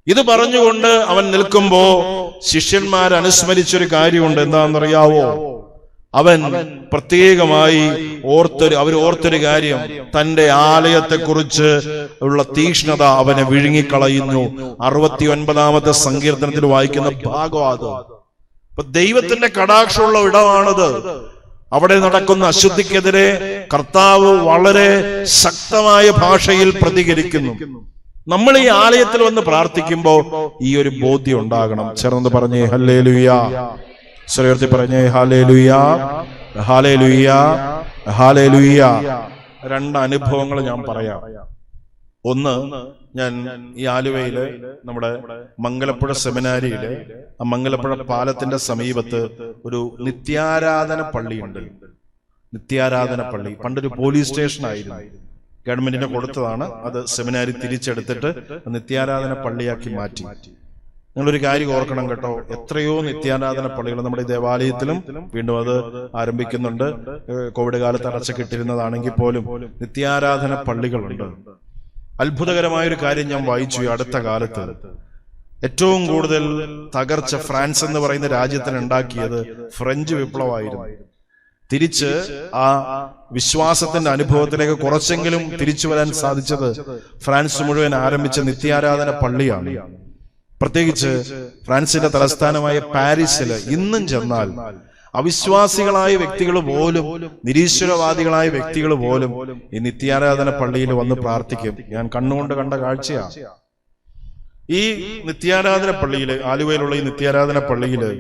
Speaker 1: ഇത് പറഞ്ഞുകൊണ്ട് അവൻ നിൽക്കുമ്പോ ശിഷ്യന്മാർ അനുസ്മരിച്ചൊരു കാര്യമുണ്ട്. എന്താണെന്നറിയാവോ? അവൻ പ്രത്യേകമായി ഓർത്തൊരു കാര്യം, തന്റെ ആലയത്തെക്കുറിച്ച് ഉള്ള തീക്ഷ്ണത അവനെ വിഴുങ്ങിക്കളയുന്നു. 69-ാമത്തെ സങ്കീർത്തനത്തിൽ വായിക്കുന്ന ഭാഗം. അപ്പൊ ദൈവത്തിന്റെ കടാക്ഷമുള്ള ഇടമാണത്. അവിടെ നടക്കുന്ന അശുദ്ധിക്കെതിരെ കർത്താവ് വളരെ ശക്തമായ ഭാഷയിൽ പ്രതികരിക്കുന്നു. നമ്മൾ ഈ ആലയത്തിൽ വന്ന് പ്രാർത്ഥിക്കുമ്പോൾ ഈ ഒരു ബോധ്യം ഉണ്ടാകണം. ചേർന്ന് പറഞ്ഞേ ഹല്ലേലൂയ. സ്വരത്തിൽ പറഞ്ഞേ ഹല്ലേലൂയ, ഹല്ലേലൂയ, ഹല്ലേലൂയ. 2 അനുഭവങ്ങൾ ഞാൻ പറയാം. ഒന്ന്, ഞാൻ ഈ ആലുവയില് നമ്മുടെ മംഗലപ്പുഴ സെമിനാരിയില് ആ മംഗലപ്പുഴ പാലത്തിന്റെ സമീപത്ത് ഒരു നിത്യാരാധന പള്ളിയുണ്ട്. നിത്യാരാധന പള്ളി പണ്ടൊരു പോലീസ് സ്റ്റേഷൻ ആയിരുന്നു. ഗവൺമെന്റിന് കൊടുത്തതാണ്. അത് സെമിനാരി തിരിച്ചെടുത്തിട്ട് നിത്യാരാധന പള്ളിയാക്കി മാറ്റി. നിങ്ങളൊരു കാര്യം ഓർക്കണം കേട്ടോ, എത്രയോ നിത്യാരാധന പള്ളികൾ നമ്മുടെ ദേവാലയത്തിലും വീണ്ടും അത് ആരംഭിക്കുന്നുണ്ട്. കോവിഡ് കാലത്ത് അടച്ചുകിട്ടിരുന്നതാണെങ്കിൽ പോലും നിത്യാരാധന പള്ളികളുണ്ട്. അത്ഭുതകരമായൊരു കാര്യം ഞാൻ വായിച്ചു ഈ അടുത്ത കാലത്ത്. ഏറ്റവും കൂടുതൽ തകർച്ച ഫ്രാൻസ് എന്ന് പറയുന്ന രാജ്യത്തിന് ഉണ്ടാക്കിയത് ഫ്രഞ്ച് വിപ്ലവമായിരുന്നു. തിരിച്ച് ആ വിശ്വാസത്തിന്റെ അനുഭവത്തിലേക്ക് കുറച്ചെങ്കിലും തിരിച്ചു വരാൻ സാധിച്ചത് ഫ്രാൻസ് മുഴുവൻ ആരംഭിച്ച നിത്യാരാധന പള്ളിയാണ്. പ്രത്യേകിച്ച് ഫ്രാൻസിന്റെ തലസ്ഥാനമായ പാരീസില് ഇന്നും ചെന്നാൽ അവിശ്വാസികളായ വ്യക്തികൾ പോലും, നിരീശ്വരവാദികളായ വ്യക്തികൾ പോലും ഈ നിത്യാരാധന പള്ളിയിൽ വന്ന് പ്രാർത്ഥിക്കും. ഞാൻ കണ്ണുകൊണ്ട് കണ്ട കാഴ്ചയാണ്. ഈ നിത്യാരാധന പള്ളിയില്, ആലുവയിലുള്ള ഈ നിത്യാരാധന പള്ളിയില്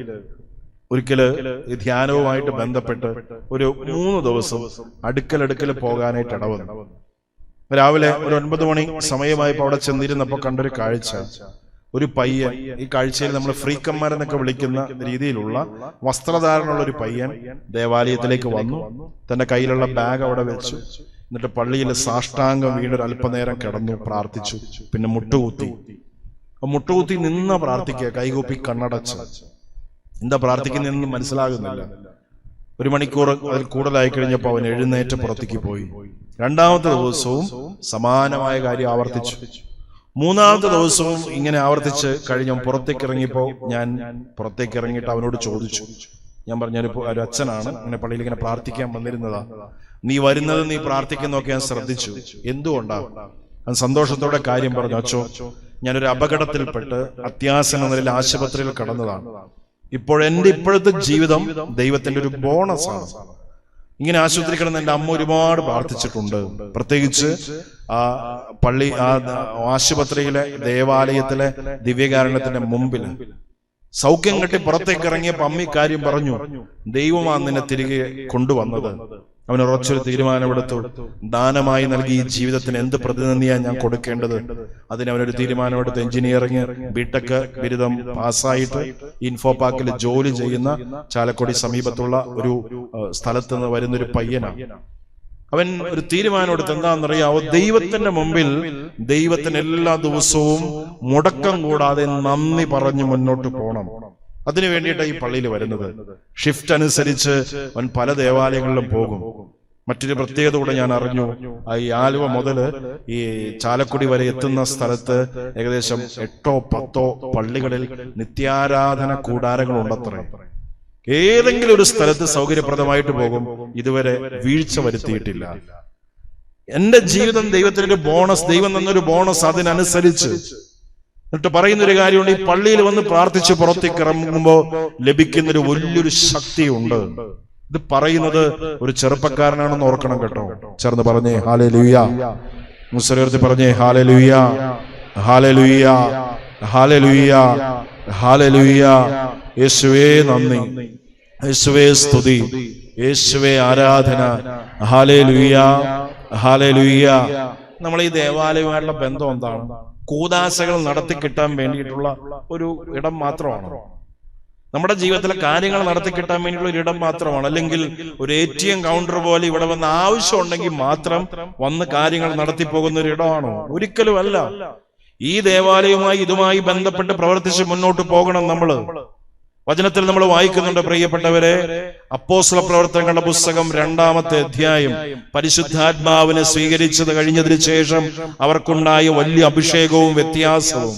Speaker 1: ഒരിക്കല് ഈ ധ്യാനവുമായിട്ട് ബന്ധപ്പെട്ട് ഒരു 3 ദിവസം അടുക്കൽ പോകാനായിട്ട് ഇടവന്നു. രാവിലെ ഒരു 9 മണി സമയമായപ്പോ അവിടെ ചെന്നിരുന്നപ്പോ കണ്ടൊരു കാഴ്ച, ഒരു പയ്യൻ, ഈ കാഴ്ചയിൽ നമ്മൾ ഫ്രീക്കന്മാരെന്നൊക്കെ വിളിക്കുന്ന രീതിയിലുള്ള വസ്ത്രധാരണമുള്ള ഒരു പയ്യൻ ദേവാലയത്തിലേക്ക് വന്നു. തന്റെ കയ്യിലുള്ള ബാഗ് അവിടെ വെച്ചു. എന്നിട്ട് പള്ളിയിൽ സാഷ്ടാംഗം വീണൊരു അല്പനേരം കിടന്നു, പ്രാർത്ഥിച്ചു. പിന്നെ മുട്ടുകുത്തി നിന്ന് പ്രാർത്ഥിക്കുക, കൈകൂപ്പി കണ്ണടച്ച്. എന്താ പ്രാർത്ഥിക്കുന്നതെന്ന് മനസ്സിലാകുന്നില്ല. 1 മണിക്കൂർ അതിൽ കൂടുതലായി കഴിഞ്ഞപ്പോൾ അവൻ എഴുന്നേറ്റ് പുറത്തേക്ക് പോയി. 2-ാമത്തെ ദിവസവും സമാനമായ കാര്യം ആവർത്തിച്ചു. 3-ാമത്തെ ദിവസവും ഇങ്ങനെ ആവർത്തിച്ച് കഴിഞ്ഞ പുറത്തേക്ക് ഇറങ്ങിയപ്പോ ഞാൻ പുറത്തേക്ക് ഇറങ്ങിയിട്ട് അവനോട് ചോദിച്ചു. ഞാൻ പറഞ്ഞു, ഒരു അച്ഛനാണ്, ഇങ്ങനെ പള്ളിയിൽ ഇങ്ങനെ പ്രാർത്ഥിക്കാൻ വന്നിരുന്നതാ, നീ വരുന്നത്, നീ പ്രാർത്ഥിക്കുന്നതൊക്കെ ഞാൻ ശ്രദ്ധിച്ചു, എന്തുകൊണ്ടാണ്? അവൻ സന്തോഷത്തോടെ കാര്യം പറഞ്ഞു. അച്ചോ, ഞാനൊരു അപകടത്തിൽപ്പെട്ട് അത്യാസന്ന നിലയിൽ ആശുപത്രിയിൽ കടന്നതാണ്. എന്റെ ഇപ്പോഴത്തെ ജീവിതം ദൈവത്തിന്റെ ഒരു ബോണസാണ്. ഇങ്ങനെ ആശുപത്രി കിടന്ന് എന്റെ അമ്മ ഒരുപാട് പ്രാർത്ഥിച്ചിട്ടുണ്ട്. പ്രത്യേകിച്ച് ആ പള്ളി, ആ ആശുപത്രിയിലെ ദേവാലയത്തിലെ ദിവ്യകാരുണ്യത്തിന്റെ മുമ്പിൽ സൗഖ്യം കെട്ടി പുറത്തേക്ക് ഇറങ്ങിയപ്പോ അമ്മ കാര്യം പറഞ്ഞു, ദൈവമാണ് നിന്നെ തിരികെ കൊണ്ടുവന്നത്. അവൻ ഉറച്ചൊരു തീരുമാനമെടുത്തു. ദാനമായി നൽകി ഈ ജീവിതത്തിന് എന്ത് പ്രതിനിധിയാണ് ഞാൻ കൊടുക്കേണ്ടത്? അതിനവനൊരു തീരുമാനമെടുത്ത് എഞ്ചിനീയറിംഗ് ബിടെക് ബിരുദം പാസ്സായിട്ട് ഇൻഫോ പാർക്കിൽ ജോലി ചെയ്യുന്ന ചാലക്കുടി സമീപത്തുള്ള ഒരു സ്ഥലത്ത് നിന്ന് വരുന്നൊരു പയ്യനാണ്. അവൻ ഒരു തീരുമാനമെടുത്ത് എന്താണെന്നറിയാവോ? ദൈവത്തിന്റെ മുമ്പിൽ ദൈവത്തിന് എല്ലാ ദിവസവും മുടക്കം കൂടാതെ നന്ദി പറഞ്ഞു മുന്നോട്ട് പോകണം. അതിനു വേണ്ടിയിട്ടാണ് ഈ പള്ളിയിൽ വരുന്നത്. ഷിഫ്റ്റ് അനുസരിച്ച് അവൻ പല ദേവാലയങ്ങളിലും പോകും. മറ്റൊരു പ്രത്യേകത കൂടെ ഞാൻ അറിഞ്ഞു. ഈ ആലുവ മുതല് ഈ ചാലക്കുടി വരെ എത്തുന്ന സ്ഥലത്ത് ഏകദേശം 8ഓ 10ഓ പള്ളികളിൽ നിത്യാരാധന കൂടാരങ്ങൾ ഉണ്ടത്രേ. ഏതെങ്കിലും ഒരു സ്ഥലത്ത് സൗകര്യപ്രദമായിട്ട് പോകും. ഇതുവരെ വീഴ്ച വരുത്തിയിട്ടില്ല. എന്റെ ജീവിതം ദൈവത്തിനൊരു ബോണസ്, ദൈവം തന്നൊരു ബോണസ്. അതിനനുസരിച്ച് എന്നിട്ട് പറയുന്നൊരു കാര്യമുണ്ട്, ഈ പള്ളിയിൽ വന്ന് പ്രാർത്ഥിച്ച് പുറത്തേക്ക് ഇറങ്ങുമ്പോൾ ലഭിക്കുന്നൊരു വലിയൊരു ശക്തിയുണ്ട്. ഇത് പറയുന്നത് ഒരു ചെറുപ്പക്കാരനാണെന്ന് ഓർക്കണം കേട്ടോ. ചേർന്ന് പറഞ്ഞേ ഹല്ലേലൂയ. മുസ്ലിം പറഞ്ഞേ ഹല്ലേലൂയ, ഹല്ലേലൂയ, ഹല്ലേലൂയ, ഹല്ലേലൂയ. യേശുവേ നന്ദി, യേശുവേ സ്തുതി. യേശുവേ ആരാധന. Hallelujah, hallelujah. നമ്മൾ ഈ ദേവാലയവുമായിട്ടുള്ള ബന്ധം എന്താണ്? കൂദാശകൾ നടത്തി കിട്ടാൻ വേണ്ടിയിട്ടുള്ള ഒരു ഇടം മാത്രമാണ്. നമ്മുടെ ജീവിതത്തിലെ കാര്യങ്ങൾ നടത്തി കിട്ടാൻ വേണ്ടിയുള്ള ഒരു ഇടം മാത്രമാണ്. അല്ലെങ്കിൽ ഒരു ATM കൗണ്ടർ പോലെ ഇവിടെ വന്ന് ആവശ്യം ഉണ്ടെങ്കിൽ മാത്രം വന്ന് കാര്യങ്ങൾ നടത്തി പോകുന്ന ഒരു ഇടമാണോ? ഒരിക്കലും അല്ല. ഈ ദേവാലയവുമായി ഇതുമായി ബന്ധപ്പെട്ട് പ്രവർത്തിച്ച് മുന്നോട്ട് പോകണം. വചനത്തിൽ നമ്മൾ വായിക്കുന്നുണ്ട് പ്രിയപ്പെട്ടവരെ, അപ്പോസ്തല പ്രവർത്തനങ്ങളുടെ പുസ്തകം 2-ാമത്തെ അധ്യായം, പരിശുദ്ധാത്മാവിനെ സ്വീകരിച്ചത് കഴിഞ്ഞതിന് ശേഷം അവർക്കുണ്ടായ വലിയ അഭിഷേകവും വ്യത്യാസവും.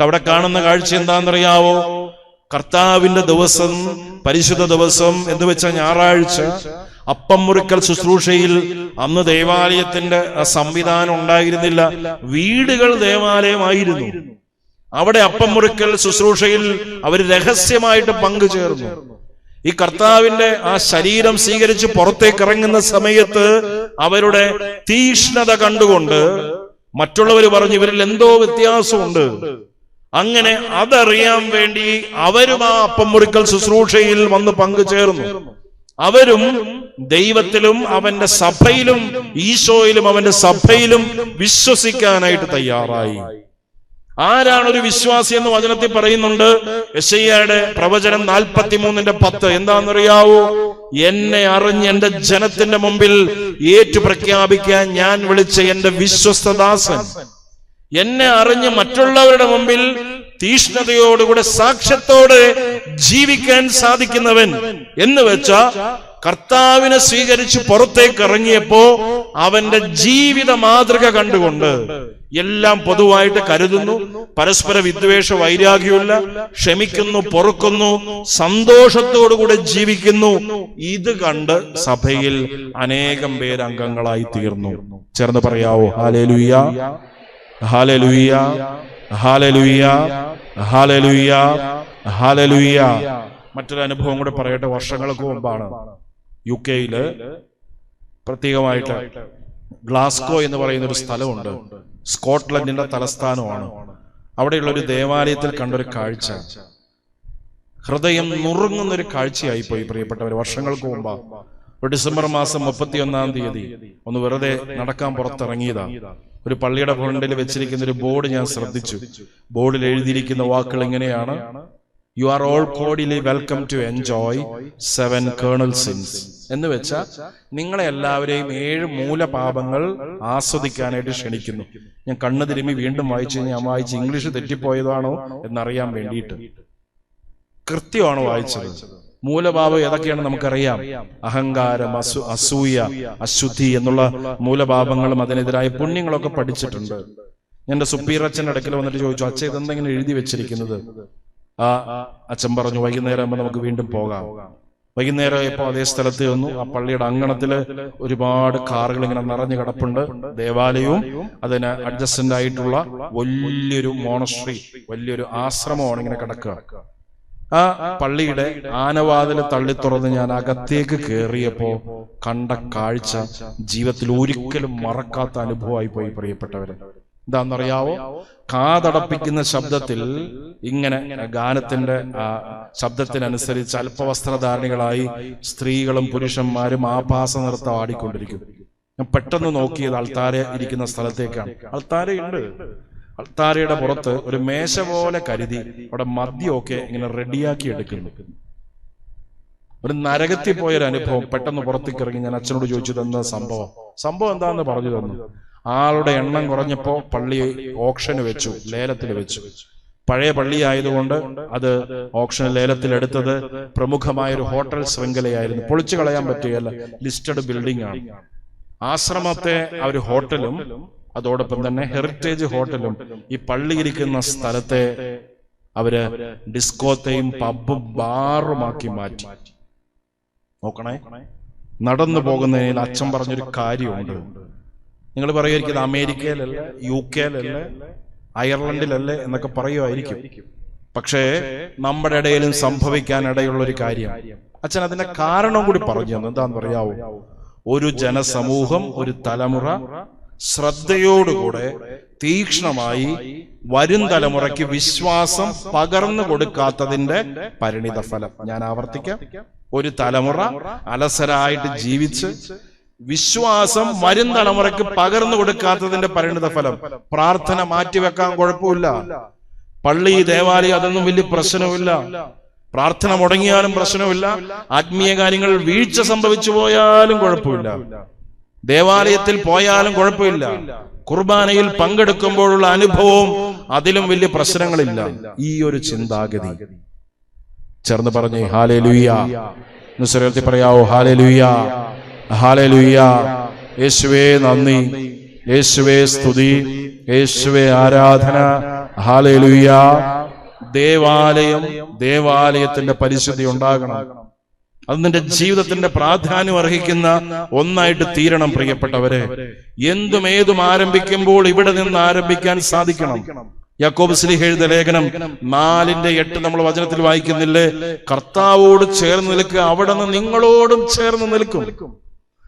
Speaker 1: അവിടെ കാണുന്ന കാഴ്ച എന്താണെന്നറിയാവോ? കർത്താവിന്റെ ദിവസം, പരിശുദ്ധ ദിവസം എന്ന് വെച്ച ഞായറാഴ്ച അപ്പം മുറിക്കൽ ശുശ്രൂഷയിൽ അന്ന് ദേവാലയത്തിന്റെ സംവിധാനം ഉണ്ടായിരുന്നില്ല. വീടുകൾ ദേവാലയമായിരുന്നു. അവിടെ അപ്പം മുറിക്കൽ ശുശ്രൂഷയിൽ അവർ രഹസ്യമായിട്ട് പങ്കുചേർന്നു. ഈ കർത്താവിന്റെ ആ ശരീരം സ്വീകരിച്ച് പുറത്തേക്ക് ഇറങ്ങുന്ന സമയത്ത് അവരുടെ തീഷ്ണത കണ്ടുകൊണ്ട് മറ്റുള്ളവർ പറഞ്ഞു, ഇവരിൽ എന്തോ വ്യത്യാസമുണ്ട്. അങ്ങനെ അതറിയാൻ വേണ്ടി അവരും ആ അപ്പം മുറിക്കൽ ശുശ്രൂഷയിൽ വന്ന് പങ്കുചേർന്നു. അവരും ദൈവത്തിലും അവന്റെ സഭയിലും ഈശോയിലും അവന്റെ സഭയിലും വിശ്വസിക്കാനായിട്ട് തയ്യാറായി. ആരാണ് ഒരു വിശ്വാസി എന്ന് വചനത്തിൽ പറയുന്നുണ്ട്. യെശയ്യായുടെ പ്രവചനം 43:10 എന്താണെന്നറിയാവോ? എന്നെ അറിഞ്ഞ് എന്റെ ജനത്തിന്റെ മുമ്പിൽ ഏറ്റു പ്രഖ്യാപിക്കാൻ ഞാൻ വിളിച്ച എന്റെ വിശ്വസ്തദാസൻ. എന്നെ അറിഞ്ഞ് മറ്റുള്ളവരുടെ മുമ്പിൽ തീഷ്ണതയോടുകൂടെ സാക്ഷ്യത്തോടെ ജീവിക്കാൻ സാധിക്കുന്നവൻ എന്ന് വെച്ച കർത്താവിനെ സ്വീകരിച്ച് പുറത്തേക്ക് ഇറങ്ങിയപ്പോ അവന്റെ ജീവിത മാതൃക കണ്ടുകൊണ്ട് എല്ലാം പൊതുവായിട്ട് കരുതുന്നു, പരസ്പര വിദ്വേഷ വൈരാഗ്യമില്ല, ക്ഷമിക്കുന്നു, പൊറുക്കുന്നു, സന്തോഷത്തോടുകൂടെ ജീവിക്കുന്നു. ഇത് കണ്ട് സഭയിൽ അനേകം പേര് അംഗങ്ങളായി തീർന്നു. ചേർന്ന് പറയാവോ? Hallelujah, hallelujah, hallelujah, hallelujah, hallelujah. മറ്റൊരു അനുഭവം കൂടെ പറയട്ടെ. വർഷങ്ങൾക്ക് മുമ്പാണ് UK പ്രത്യേകമായിട്ട് ഗ്ലാസ്കോ എന്ന് പറയുന്ന ഒരു സ്ഥലമുണ്ട്. സ്കോട്ട്ലൻഡിന്റെ തലസ്ഥാനമാണ്. അവിടെയുള്ള ഒരു ദേവാലയത്തിൽ കണ്ടൊരു കാഴ്ച ഹൃദയം നുറുങ്ങുന്നൊരു കാഴ്ചയായിപ്പോയി പ്രിയപ്പെട്ടവർ. വർഷങ്ങൾക്ക് മുമ്പ് ഡിസംബർ മാസം 31-ാം തീയതി ഒന്ന് വെറുതെ നടക്കാൻ പുറത്തിറങ്ങിയതാ. ഒരു പള്ളിയുടെ ഫ്രണ്ടിൽ വെച്ചിരിക്കുന്ന ഒരു ബോർഡ് ഞാൻ ശ്രദ്ധിച്ചു. ബോർഡിൽ എഴുതിയിരിക്കുന്ന വാക്കുകൾ ഇങ്ങനെയാണ്: you are all cordially welcome to enjoy 7 kernel sins. എന്ന് വെച്ചാൽ നിങ്ങളെ എല്ലാവരെയും 7 മൂലപാപങ്ങൾ ആസ്വദിക്കാനായിട്ട് ക്ഷണിക്കുന്നു. ഞാൻ കണ്ണു തിരുമ്മി വീണ്ടും വായിച്ചു. ഞാൻ വായിച്ച് ഇംഗ്ലീഷ് തെറ്റിപ്പോയതാണോ എന്നറിയാൻ വേണ്ടിയിട്ട്. കൃത്യമാണ് വായിച്ചത്. മൂലപാപം ഏതൊക്കെയാണെന്ന് നമുക്കറിയാം. അഹങ്കാരം, അസൂയ, അശുദ്ധി എന്നുള്ള മൂലപാപങ്ങളും അതിനെതിരായ പുണ്യങ്ങളൊക്കെ പഠിച്ചിട്ടുണ്ട്. എന്റെ സുപ്പീറച്ചന്റെ അടുക്കൽ വന്നിട്ട് ചോദിച്ചു, അച്ഛൻ ഇതെന്തെങ്കിലും എഴുതി വെച്ചിരിക്കുന്നത്? ആ അച്ഛൻ പറഞ്ഞു, വൈകുന്നേരം ആകുമ്പോൾ നമുക്ക് വീണ്ടും പോകാം. വൈകുന്നേരം ആയപ്പോൾ അതേ സ്ഥലത്ത് വന്നു. ആ പള്ളിയുടെ അങ്കണത്തില് ഒരുപാട് കാറുകൾ ഇങ്ങനെ നിറഞ്ഞു കിടപ്പുണ്ട്. ദേവാലയവും അതിന് അഡ്ജസ്റ്റന്റ് ആയിട്ടുള്ള വലിയൊരു മോണസ്ട്രി, വലിയൊരു ആശ്രമമാണ് ഇങ്ങനെ കിടക്കുക. ആ പള്ളിയുടെ ആനവാതിൽ തള്ളി തുറന്ന് ഞാൻ അകത്തേക്ക് കയറിയപ്പോ കണ്ട കാഴ്ച ജീവിതത്തിൽ ഒരിക്കലും മറക്കാത്ത അനുഭവമായി പോയി പ്രിയപ്പെട്ടവരെ. എന്താണെന്നറിയാവോ? കാതടപ്പിക്കുന്ന ശബ്ദത്തിൽ ഇങ്ങനെ ഗാനത്തിന്റെ ശബ്ദത്തിനനുസരിച്ച് അല്പവസ്ത്രധാരണികളായി സ്ത്രീകളും പുരുഷന്മാരും ആഭാസ നൃത്തം ആടിക്കൊണ്ടിരിക്കും. ഞാൻ പെട്ടെന്ന് നോക്കിയത് അൾത്താര ഇരിക്കുന്ന സ്ഥലത്തേക്കാണ്. അൾത്താരയുണ്ട്. അൾത്താരയുടെ പുറത്ത് ഒരു മേശ പോലെ കരുതി അവിടെ മദ്യമൊക്കെ ഇങ്ങനെ റെഡിയാക്കി എടുക്കുന്നു. ഒരു നരകത്തിൽ പോയൊരു അനുഭവം. പെട്ടെന്ന് പുറത്തേക്ക് ഇറങ്ങി ഞാൻ അച്ഛനോട് ചോദിച്ചത് എന്താ സംഭവം എന്താന്ന് പറഞ്ഞു തന്നു. ആളുടെ എണ്ണം കുറഞ്ഞപ്പോ പള്ളി ഓപ്ഷന് വെച്ചു, ലേലത്തിൽ വെച്ചു. പഴയ പള്ളി ആയതുകൊണ്ട് അത് ഓപ്ഷൻ ലേലത്തിൽ എടുത്തത് പ്രമുഖമായൊരു ഹോട്ടൽ ശൃംഖലയായിരുന്നു. പൊളിച്ചു കളയാൻ പറ്റുകയല്ല, ലിസ്റ്റഡ് ബിൽഡിംഗ് ആണ്. ആശ്രമത്തെ ആ ഒരു ഹോട്ടലും അതോടൊപ്പം തന്നെ ഹെറിറ്റേജ് ഹോട്ടലും ഈ പള്ളിയിരിക്കുന്ന സ്ഥലത്തെ അവര് ഡിസ്കോത്തെയും പബ്ബും ബാറുമാക്കി മാറ്റി. നോക്കണേ, നടന്നു പോകുന്നതിൽ അച്ഛൻ പറഞ്ഞൊരു കാര്യമുണ്ട്. നിങ്ങൾ പറയുമായിരിക്കും അമേരിക്കയിലല്ലേ, UK-ലല്ലേ, അയർലൻഡിലല്ലേ എന്നൊക്കെ പറയുമായിരിക്കും. പക്ഷേ നമ്മുടെ ഇടയിലും സംഭവിക്കാൻ ഇടയുള്ള ഒരു കാര്യം അച്ഛൻ അതിന്റെ കാരണം കൂടി പറഞ്ഞു തന്നു. എന്താന്ന് പറയാവോ? ഒരു ജനസമൂഹം, ഒരു തലമുറ ശ്രദ്ധയോടുകൂടെ തീക്ഷ്ണമായി വരും തലമുറയ്ക്ക് വിശ്വാസം പകർന്നു കൊടുക്കാത്തതിന്റെ പരിണിത ഫലം. ഞാൻ ആവർത്തിക്കാം, ഒരു തലമുറ അലസരായിട്ട് ജീവിച്ച് വിശ്വാസം വരും തലമുറയ്ക്ക് പകർന്നു കൊടുക്കാത്തതിന്റെ പരിണിത ഫലം. പ്രാർത്ഥന മാറ്റിവെക്കാൻ കുഴപ്പമില്ല, പള്ളി ദേവാലയം അതൊന്നും വലിയ പ്രശ്നമില്ല, പ്രാർത്ഥന മുടങ്ങിയാലും പ്രശ്നമില്ല, ആത്മീയ കാര്യങ്ങളിൽ വീഴ്ച സംഭവിച്ചു പോയാലും കുഴപ്പമില്ല, ദേവാലയത്തിൽ പോയാലും കുഴപ്പമില്ല, കുർബാനയിൽ പങ്കെടുക്കുമ്പോഴുള്ള അനുഭവവും അതിലും വലിയ പ്രശ്നങ്ങളില്ല. ഈ ഒരു ചിന്താഗതി ചേർന്ന് പറഞ്ഞേ ഹല്ലേലൂയ. നുസ്രത്തി പറയാവോ ഹല്ലേലൂയ, ഹല്ലേലൂയ. യേശുവേ നന്ദി, യേശുവേ സ്തുതി, യേശുവേ ആരാധന. ഹല്ലേലൂയ. ദേവാലയത്തിന്റെ പരിശുദ്ധി ഉണ്ടാകണം. അത് നിന്റെ ജീവിതത്തിന്റെ പ്രാധാന്യം അർഹിക്കുന്ന ഒന്നായിട്ട് തീരണം. പ്രിയപ്പെട്ടവരെ, എന്തും ഏതും ആരംഭിക്കുമ്പോൾ ഇവിടെ നിന്ന് ആരംഭിക്കാൻ സാധിക്കണം. യാക്കോബ് ശ്ലീഹ എഴുതിയ ലേഖനം 4:8 നമ്മൾ വചനത്തിൽ വായിക്കുന്നില്ലേ? കർത്താവോട് ചേർന്ന് നിൽക്കുക, അവിടെ നിന്ന് നിങ്ങളോടും ചേർന്ന് നിൽക്കും.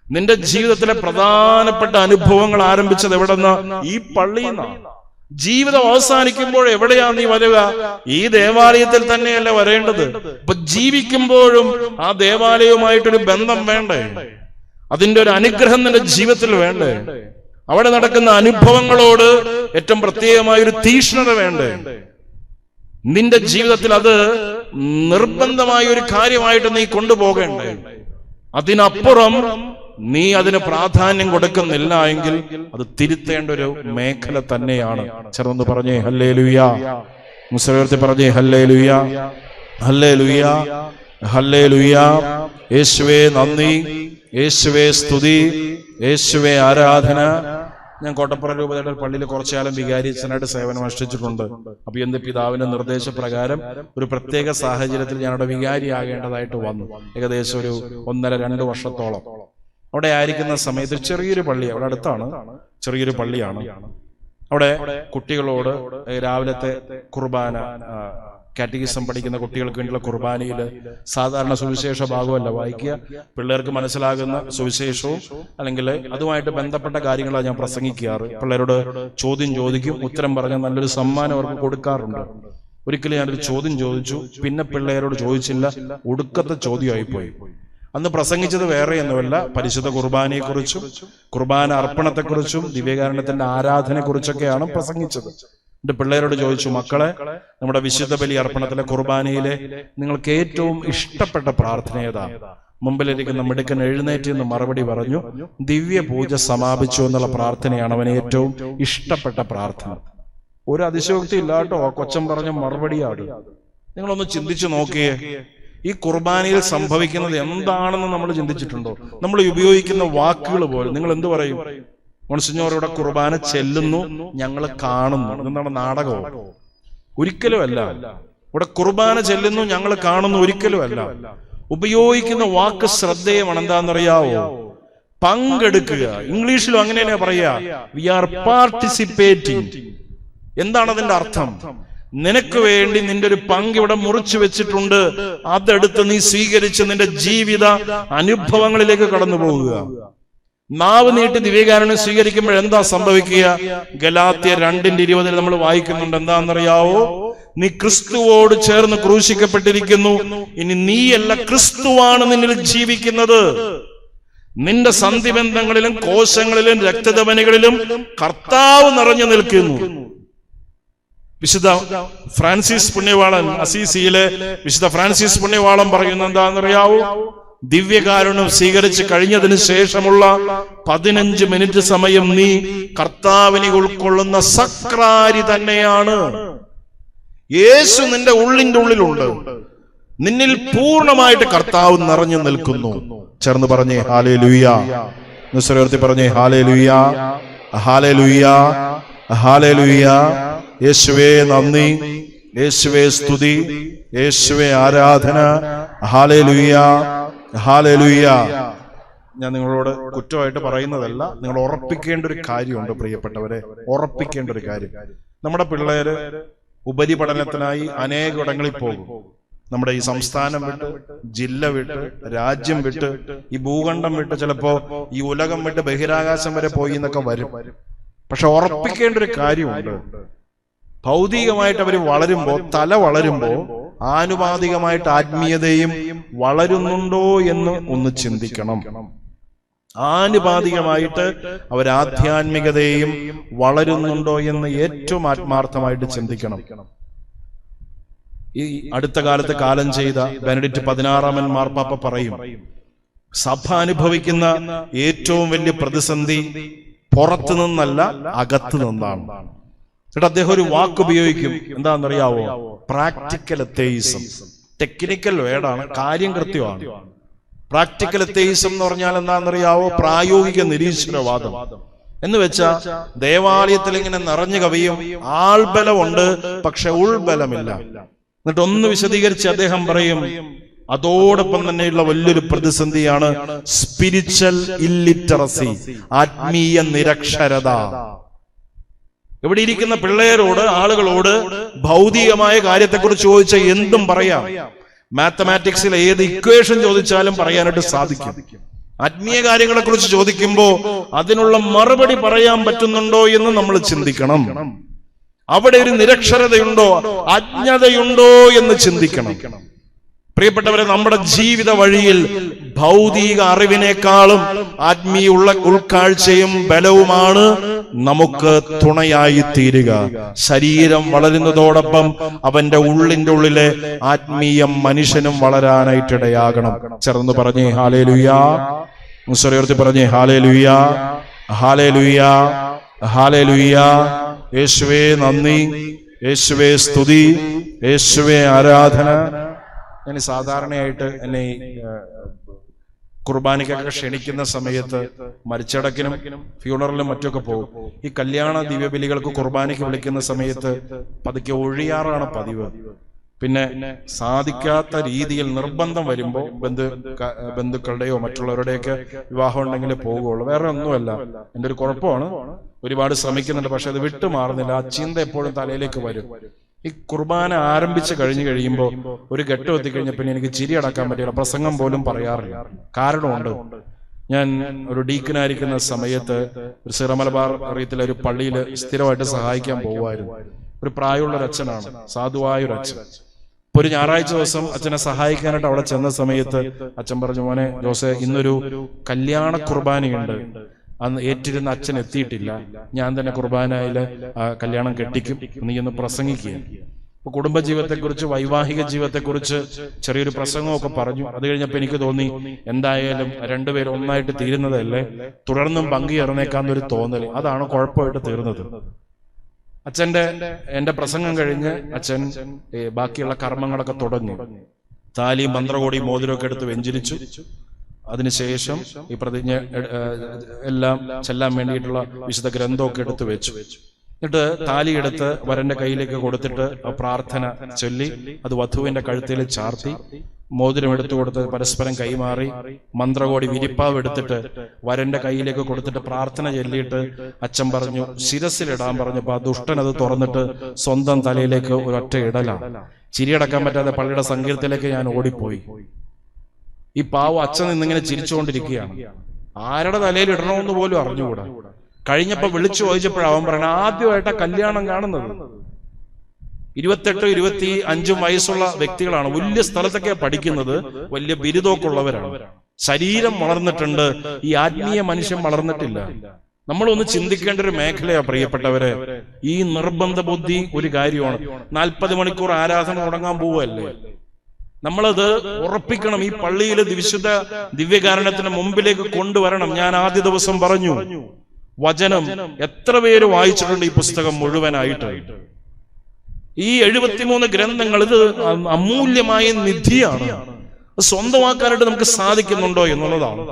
Speaker 1: നിന്റെ ജീവിതത്തിലെ പ്രധാനപ്പെട്ട അനുഭവങ്ങൾ ആരംഭിച്ചത് എവിടെന്നാ? ഈ പള്ളിയിൽ നിന്നാണ്. ജീവിതം അവസാനിക്കുമ്പോൾ എവിടെയാ നീ വരിക? ഈ ദേവാലയത്തിൽ തന്നെയല്ലേ വരേണ്ടത്. ഇപ്പൊ ജീവിക്കുമ്പോഴും ആ ദേവാലയവുമായിട്ടൊരു ബന്ധം വേണ്ടേ? അതിന്റെ ഒരു അനുഗ്രഹം നിന്റെ ജീവിതത്തിൽ വേണ്ടേ? അവിടെ നടക്കുന്ന അനുഭവങ്ങളോട് ഏറ്റവും പ്രത്യേകമായ ഒരു തീക്ഷ്ണത വേണ്ടേ? നിന്റെ ജീവിതത്തിൽ അത് നിർബന്ധമായ ഒരു കാര്യമായിട്ട് നീ കൊണ്ടുപോകേണ്ടേ? അതിനപ്പുറം നീ അതിന് പ്രാധാന്യം കൊടുക്കുന്നില്ല എങ്കിൽ അത് തിരുത്തേണ്ട ഒരു മേഖല തന്നെയാണ്. ചേർന്ന് പറഞ്ഞേ ഹല്ലേലൂയ. മുസ്ലിം പറഞ്ഞേ ഹല്ലേലൂയ, ഹല്ലേലൂയ, ഹല്ലേലൂയ. യേശുവേ നന്ദി, യേശുവേ സ്തുതി, യേശുവേ ആരാധന. ഞാൻ കോട്ടപ്പുറം രൂപതയുടെ പള്ളിയിൽ കുറച്ചുകാലം വികാരിച്ചനായിട്ട് സേവനം അനുഷ്ഠിച്ചിട്ടുണ്ട്. അപ്പൊ എന്റെ പിതാവിന്റെ നിർദ്ദേശപ്രകാരം ഒരു പ്രത്യേക സാഹചര്യത്തിൽ ഞാൻ അവിടെ വികാരിയാകേണ്ടതായിട്ട് വന്നു. ഏകദേശം ഒരു 1.5-2 വർഷത്തോളം അവിടെ ആയിരിക്കുന്ന സമയത്ത് ചെറിയൊരു പള്ളി, അവിടെ അടുത്താണ്, ചെറിയൊരു പള്ളിയാണ്. അവിടെ കുട്ടികളോട് രാവിലത്തെ കുർബാന, കാറ്റഗിസം പഠിക്കുന്ന കുട്ടികൾക്ക് വേണ്ടിയുള്ള കുർബാനയിൽ സാധാരണ സുവിശേഷ ഭാഗമല്ല വായിക്കുക, പിള്ളേർക്ക് മനസ്സിലാകുന്ന സുവിശേഷവും അല്ലെങ്കിൽ അതുമായിട്ട് ബന്ധപ്പെട്ട കാര്യങ്ങളാണ് ഞാൻ പ്രസംഗിക്കാറ്. പിള്ളേരോട് ചോദ്യം ചോദിക്കും, ഉത്തരം പറഞ്ഞാൽ നല്ലൊരു സമ്മാനം അവർക്ക് കൊടുക്കാറുണ്ട്. ഒരിക്കലും ഞാനൊരു ചോദ്യം ചോദിച്ചു, പിന്നെ പിള്ളേരോട് ചോദിച്ചില്ല, ഒടുക്കത്തെ ചോദ്യമായിപ്പോയി. അന്ന് പ്രസംഗിച്ചത് വേറെയൊന്നുമല്ല, പരിശുദ്ധ കുർബാനയെക്കുറിച്ചും കുർബാന അർപ്പണത്തെക്കുറിച്ചും ദിവ്യകാരുണ്യത്തിന്റെ ആരാധനയെക്കുറിച്ചൊക്കെയാണ് പ്രസംഗിച്ചത്. എന്റെ പിള്ളേരോട് ചോദിച്ചു, മക്കളെ, നമ്മുടെ വിശുദ്ധ ബലി അർപ്പണത്തിലെ കുർബാനയിലെ നിങ്ങൾക്ക് ഏറ്റവും ഇഷ്ടപ്പെട്ട പ്രാർത്ഥന ഏതാ? മുമ്പിലിരിക്കുന്ന മിടുക്കൻ എഴുന്നേറ്റ് എന്ന് മറുപടി പറഞ്ഞു, ദിവ്യ പൂജ സമാപിച്ചു എന്നുള്ള പ്രാർത്ഥനയാണ് അവന് ഏറ്റവും ഇഷ്ടപ്പെട്ട പ്രാർത്ഥന. ഒരു അതിശയോക്തി ഇല്ലാട്ടോ, കൊച്ചൻ പറഞ്ഞ മറുപടിയാണ്. നിങ്ങളൊന്ന് ചിന്തിച്ചു നോക്കിയേ, ഈ കുർബാനയിൽ സംഭവിക്കുന്നത് എന്താണെന്ന് നമ്മൾ ചിന്തിച്ചിട്ടുണ്ടോ? നമ്മൾ ഉപയോഗിക്കുന്ന വാക്കുകൾ പോലെ നിങ്ങൾ എന്ത് പറയും? മോൺസിഞ്ഞോറിവിടെ കുർബാന ചെല്ലുന്നു, ഞങ്ങൾ കാണുന്നു. എന്താണ്, നാടകമോ? ഒരിക്കലും അല്ല. ഇവിടെ കുർബാന ചെല്ലുന്നു, ഞങ്ങൾ കാണുന്നു, ഒരിക്കലും അല്ല. ഉപയോഗിക്കുന്ന വാക്ക് ശ്രദ്ധേയമാണ്. എന്താണെന്നറിയാവോ? പങ്കെടുക്കുക. ഇംഗ്ലീഷിലും അങ്ങനെ തന്നെ പറയാ, വി ആർ പാർട്ടിസിപ്പേറ്റിംഗ്. എന്താണ് അതിന്റെ അർത്ഥം? നിനക്ക് വേണ്ടി നിന്റെ ഒരു പങ്ക് ഇവിടെ മുറിച്ചു വെച്ചിട്ടുണ്ട്, അതെടുത്ത് നീ സ്വീകരിച്ച് നിന്റെ ജീവിത അനുഭവങ്ങളിലേക്ക് കടന്നു പോകുക. നാവ് നീട്ടി ദിവ്യകാരുണ്യം സ്വീകരിക്കുമ്പോൾ എന്താ സംഭവിക്കുക? ഗലാത്യർ 2:20 നമ്മൾ വായിക്കുന്നുണ്ട്. എന്താണെന്നറിയാവോ? നീ ക്രിസ്തുവോട് ചേർന്ന് ക്രൂശിക്കപ്പെട്ടിരിക്കുന്നു, ഇനി നീയല്ല, ക്രിസ്തുവാണ് നിന്നിൽ ജീവിക്കുന്നത്. നിന്റെ സന്ധിബന്ധങ്ങളിലും കോശങ്ങളിലും രക്തധമനികളിലും കർത്താവ് നിറഞ്ഞു നിൽക്കുന്നു. വിശുദ്ധ ഫ്രാൻസിസ് പുണ്യവാളൻ, അസീസിയിലെ വിശുദ്ധ ഫ്രാൻസിസ് പുണ്യവാളൻ പറയുന്ന എന്താണെന്നറിയാവോ? ദിവ്യകാരുണ്യം സ്വീകരിച്ച് കഴിഞ്ഞതിന് ശേഷമുള്ള 15 മിനിറ്റ് സമയം നീ കർത്താവിനെ ഉൾക്കൊള്ളുന്ന സക്രാരി തന്നെയാണ്. യേശു നിന്റെ ഉള്ളിന്റെ ഉള്ളിലുണ്ട്, നിന്നിൽ പൂർണ്ണമായിട്ട് കർത്താവ് നിറഞ്ഞു നിൽക്കുന്നു. ചേർന്ന് പറഞ്ഞേ ഹല്ലേലൂയ. നുസ്രത്തി പറഞ്ഞേ ഹല്ലേലൂയ, ഹല്ലേലൂയ, ഹല്ലേലൂയ. യേശുവേ നന്ദി, യേശുവേ സ്തുതി, യേശുവേ ആരാധന. Hallelujah, hallelujah. ഞാൻ നിങ്ങളോട് കുറ്റമായിട്ട് പറയുന്നതല്ല, നിങ്ങൾ ഉറപ്പിക്കേണ്ട ഒരു കാര്യമുണ്ട് പ്രിയപ്പെട്ടവരെ, ഉറപ്പിക്കേണ്ട ഒരു കാര്യം. നമ്മുടെ പിള്ളേര് ഉപരിപഠനത്തിനായി അനേകയിടങ്ങളിൽ പോകും. നമ്മുടെ ഈ സംസ്ഥാനം വിട്ട്, ജില്ല വിട്ട്, രാജ്യം വിട്ട്, ഈ ഭൂഖണ്ഡം വിട്ട്, ചിലപ്പോ ഈ ഉലകം വിട്ട് ബഹിരാകാശം വരെ പോയി എന്നൊക്കെ വരും. പക്ഷെ ഉറപ്പിക്കേണ്ട ഒരു കാര്യമുണ്ട്. ഭൗതികമായിട്ട് അവർ വളരുമ്പോ, തല വളരുമ്പോ ആനുപാതികമായിട്ട് ആത്മീയതയും വളരുന്നുണ്ടോ എന്ന് ഒന്ന് ചിന്തിക്കണം. ആനുപാതികമായിട്ട് അവർ ആധ്യാത്മികതയും വളരുന്നുണ്ടോ എന്ന് ഏറ്റവും ആത്മാർത്ഥമായിട്ട് ചിന്തിക്കണം. ഈ അടുത്ത കാലത്ത് കാലം ചെയ്ത ബെനഡിക്ട് 16 മാർപ്പാപ്പ പറയും, സഭ അനുഭവിക്കുന്ന ഏറ്റവും വലിയ പ്രതിസന്ധി പുറത്തു നിന്നല്ല, അകത്ത് നിന്നാണ്. എന്നിട്ട് അദ്ദേഹം ഒരു വാക്ക് ഉപയോഗിക്കും, എന്താണെന്നറിയാവോ? Practical atheism. ടെക്നിക്കൽ വേർഡാണ്, കാര്യം കൃത്യമാണ്. പ്രാക്ടിക്കൽ എത്തീസം എന്ന് പറഞ്ഞാൽ എന്താണെന്നറിയാവോ? പ്രായോഗിക നിരീശ്വരവാദം. എന്ന് വെച്ചാ ദേവാലയത്തിൽ ഇങ്ങനെ നിറഞ്ഞു കവിയും, ആൾബലമുണ്ട് പക്ഷെ ഉൾബലമില്ല. എന്നിട്ട് ഒന്ന് വിശദീകരിച്ച് അദ്ദേഹം പറയും, അതോടൊപ്പം തന്നെയുള്ള വലിയൊരു പ്രതിസന്ധിയാണ് സ്പിരിച്വൽ ഇല്ലിറ്ററസി, ആത്മീയ നിരക്ഷരത. ഇവിടെ ഇരിക്കുന്ന പിള്ളേരോട്, ആളുകളോട് ഭൗതികമായ കാര്യത്തെക്കുറിച്ച് ചോദിച്ചാൽ എന്തും പറയാം. മാത്തമാറ്റിക്സിൽ ഏത് ഇക്വേഷൻ ചോദിച്ചാലും പറയാനായിട്ട് സാധിക്കും. ആത്മീയ കാര്യങ്ങളെ കുറിച്ച് ചോദിക്കുമ്പോൾ അതിനുള്ള മറുപടി പറയാൻ പറ്റുന്നുണ്ടോ എന്ന് നമ്മൾ ചിന്തിക്കണം. അവിടെ ഒരു നിരക്ഷരതയുണ്ടോ, അജ്ഞതയുണ്ടോ എന്ന് ചിന്തിക്കണം. പ്രിയപ്പെട്ടവരെ, നമ്മുടെ ജീവിത വഴിയിൽ ഭൗതിക അറിവിനേക്കാളും ആത്മീയ ഉൾക്കാഴ്ചയും ബലവുമാണ് നമുക്ക് തുണയായി തീരുക. ശരീരം വളരുന്നതോടൊപ്പം അവന്റെ ഉള്ളിന്റെ ആത്മീയ മനുഷ്യനും വളരാനായിട്ടിടയാകണം. ചേർന്ന് പറഞ്ഞേ ഹല്ലേലൂയാ. മുസ്ലിം പറഞ്ഞേ ഹല്ലേലൂയാ, ഹല്ലേലൂയാ, ഹല്ലേലൂയാ. യേശുവേ നന്ദി, യേശുവേ സ്തുതി, യേശുവേ ആരാധന. ഞാൻ സാധാരണയായിട്ട് എന്നെ കുർബാനയ്ക്കൊക്കെ ക്ഷണിക്കുന്ന സമയത്ത് മരിച്ചടക്കിനും ഫ്യൂണറലും മറ്റൊക്കെ പോകും. ഈ കല്യാണ ദിവ്യബലികൾക്ക് കുർബാനയ്ക്ക് വിളിക്കുന്ന സമയത്ത് പതുക്കെ ഒഴിയാറാണ് പതിവ്. പിന്നെ സാധിക്കാത്ത രീതിയിൽ നിർബന്ധം വരുമ്പോൾ ബന്ധുക്കളുടെയോ മറ്റുള്ളവരുടെയൊക്കെ വിവാഹം ഉണ്ടെങ്കിൽ പോകുള്ളൂ. വേറെ ഒന്നുമല്ല, എൻ്റെ ഒരു കുഴപ്പമാണ്. ഒരുപാട് ശ്രമിക്കുന്നുണ്ട്, പക്ഷെ അത് വിട്ടുമാറുന്നില്ല. ആ ചിന്ത എപ്പോഴും തലയിലേക്ക് വരും. ഈ കുർബാന ആരംഭിച്ച് കഴിയുമ്പോൾ ഒരു ഘട്ടം എത്തിക്കഴിഞ്ഞാൽ പിന്നെ എനിക്ക് ചിരി അടക്കാൻ പറ്റില്ല, പ്രസംഗം പോലും പറയാറില്ല. കാരണമുണ്ട്. ഞാൻ ഒരു ഡീക്കനായിരിക്കുന്ന സമയത്ത് ഒരു സിറമലബാർ അറിയത്തിലെ ഒരു പള്ളിയിൽ സ്ഥിരമായിട്ട് സഹായിക്കാൻ പോകുമായിരുന്നു. ഒരു പ്രായമുള്ള ഒരു അച്ഛനാണ്, സാധുവായ ഒരു അച്ഛൻ. ഇപ്പൊ ഒരു ഞായറാഴ്ച ദിവസം അച്ഛനെ സഹായിക്കാനായിട്ട് അവിടെ ചെന്ന സമയത്ത് അച്ഛൻ പറഞ്ഞു, മോനെ ജോസെ, ഇന്നൊരു കല്യാണ കുർബാനയുണ്ട്, അന്ന് ഏറ്റിരുന്ന അച്ഛൻ എത്തിയിട്ടില്ല, ഞാൻ തന്നെ കുർബാനയില് കല്യാണം കെട്ടിക്കും, നീ ഒന്ന് പ്രസംഗിക്കുക. ഇപ്പൊ കുടുംബജീവിതത്തെക്കുറിച്ച്, വൈവാഹിക ജീവിതത്തെക്കുറിച്ച് ചെറിയൊരു പ്രസംഗമൊക്കെ പറഞ്ഞു. അത് കഴിഞ്ഞപ്പോ എനിക്ക് തോന്നി, എന്തായാലും രണ്ടുപേരും ഒന്നായിട്ട് തീരുന്നതല്ലേ, തുടർന്നും പങ്കുചേർന്നേക്കാന്നൊരു തോന്നല്. അതാണ് കുഴപ്പമായിട്ട് തീർന്നത്. എന്റെ പ്രസംഗം കഴിഞ്ഞ് അച്ഛൻ ബാക്കിയുള്ള കർമ്മങ്ങളൊക്കെ തുടങ്ങി. താലിയും മന്ത്രകോടി മോതിരമൊക്കെ എടുത്ത് വെഞ്ചരിച്ചു. അതിനുശേഷം ഈ പ്രതിജ്ഞ എല്ലാം ചെല്ലാൻ വേണ്ടിയിട്ടുള്ള വിശുദ്ധ ഗ്രന്ഥമൊക്കെ എടുത്ത് വെച്ചു. എന്നിട്ട് താലിയെടുത്ത് വരന്റെ കയ്യിലേക്ക് കൊടുത്തിട്ട് പ്രാർത്ഥന ചൊല്ലി അത് വധുവിന്റെ കഴുത്തിൽ ചാർത്തി, മോതിരം എടുത്തു കൊടുത്ത് പരസ്പരം കൈമാറി, മന്ത്രകോടി വിരിപ്പാവ് എടുത്തിട്ട് വരന്റെ കയ്യിലേക്ക് കൊടുത്തിട്ട് പ്രാർത്ഥന ചൊല്ലിയിട്ട് അച്ഛൻ പറഞ്ഞു ശിരസിലിടാൻ പറഞ്ഞപ്പോ ആ ദുഷ്ടൻ അത് തുറന്നിട്ട് സ്വന്തം തലയിലേക്ക് ഒരൊറ്റ ഇടലാണ്. ചിരിയടക്കാൻ പറ്റാതെ പള്ളിയുടെ സങ്കീർത്തത്തിലേക്ക് ഞാൻ ഓടിപ്പോയി. ഈ പാവം അച്ഛൻ നിന്നിങ്ങനെ ചിരിച്ചുകൊണ്ടിരിക്കുകയാണ്. ആരുടെ തലയിൽ ഇടണമെന്ന് പോലും അറിഞ്ഞുകൂടാ. കഴിഞ്ഞപ്പോ വിളിച്ചു ചോദിച്ചപ്പോഴവൻ പറയണ, ആദ്യമായിട്ടാ കല്യാണം കാണുന്നത്. 28, 25 വയസ്സുള്ള വ്യക്തികളാണ്. വലിയ സ്ഥലത്തൊക്കെ പഠിക്കുന്നത്, വലിയ ബിരുദമൊക്കെ ഉള്ളവരാണ്. ശരീരം വളർന്നിട്ടുണ്ട്, ഈ ആത്മീയ മനുഷ്യൻ വളർന്നിട്ടില്ല. നമ്മളൊന്ന് ചിന്തിക്കേണ്ട ഒരു മേഖലയാണ് പ്രിയപ്പെട്ടവരെ. ഈ നിർബന്ധ ബുദ്ധി ഒരു കാര്യമാണ്. 40 മണിക്കൂർ ആരാധന തുടങ്ങാൻ പോവല്ലേ, നമ്മളത് ഉറപ്പിക്കണം. ഈ പള്ളിയിൽ വിശുദ്ധ ദിവ്യകാരുണ്യത്തിന് മുമ്പിലേക്ക് കൊണ്ടുവരണം. ഞാൻ ആദ്യ ദിവസം പറഞ്ഞു, വചനം എത്ര പേര് വായിച്ചിട്ടുണ്ട് ഈ പുസ്തകം മുഴുവനായിട്ട്? ഈ 73 ഗ്രന്ഥങ്ങൾ, ഇത് അമൂല്യമായ നിധിയാണ്. സ്വന്തമാക്കാനായിട്ട് നമുക്ക് സാധിക്കുന്നുണ്ടോ എന്നുള്ളതാണ്.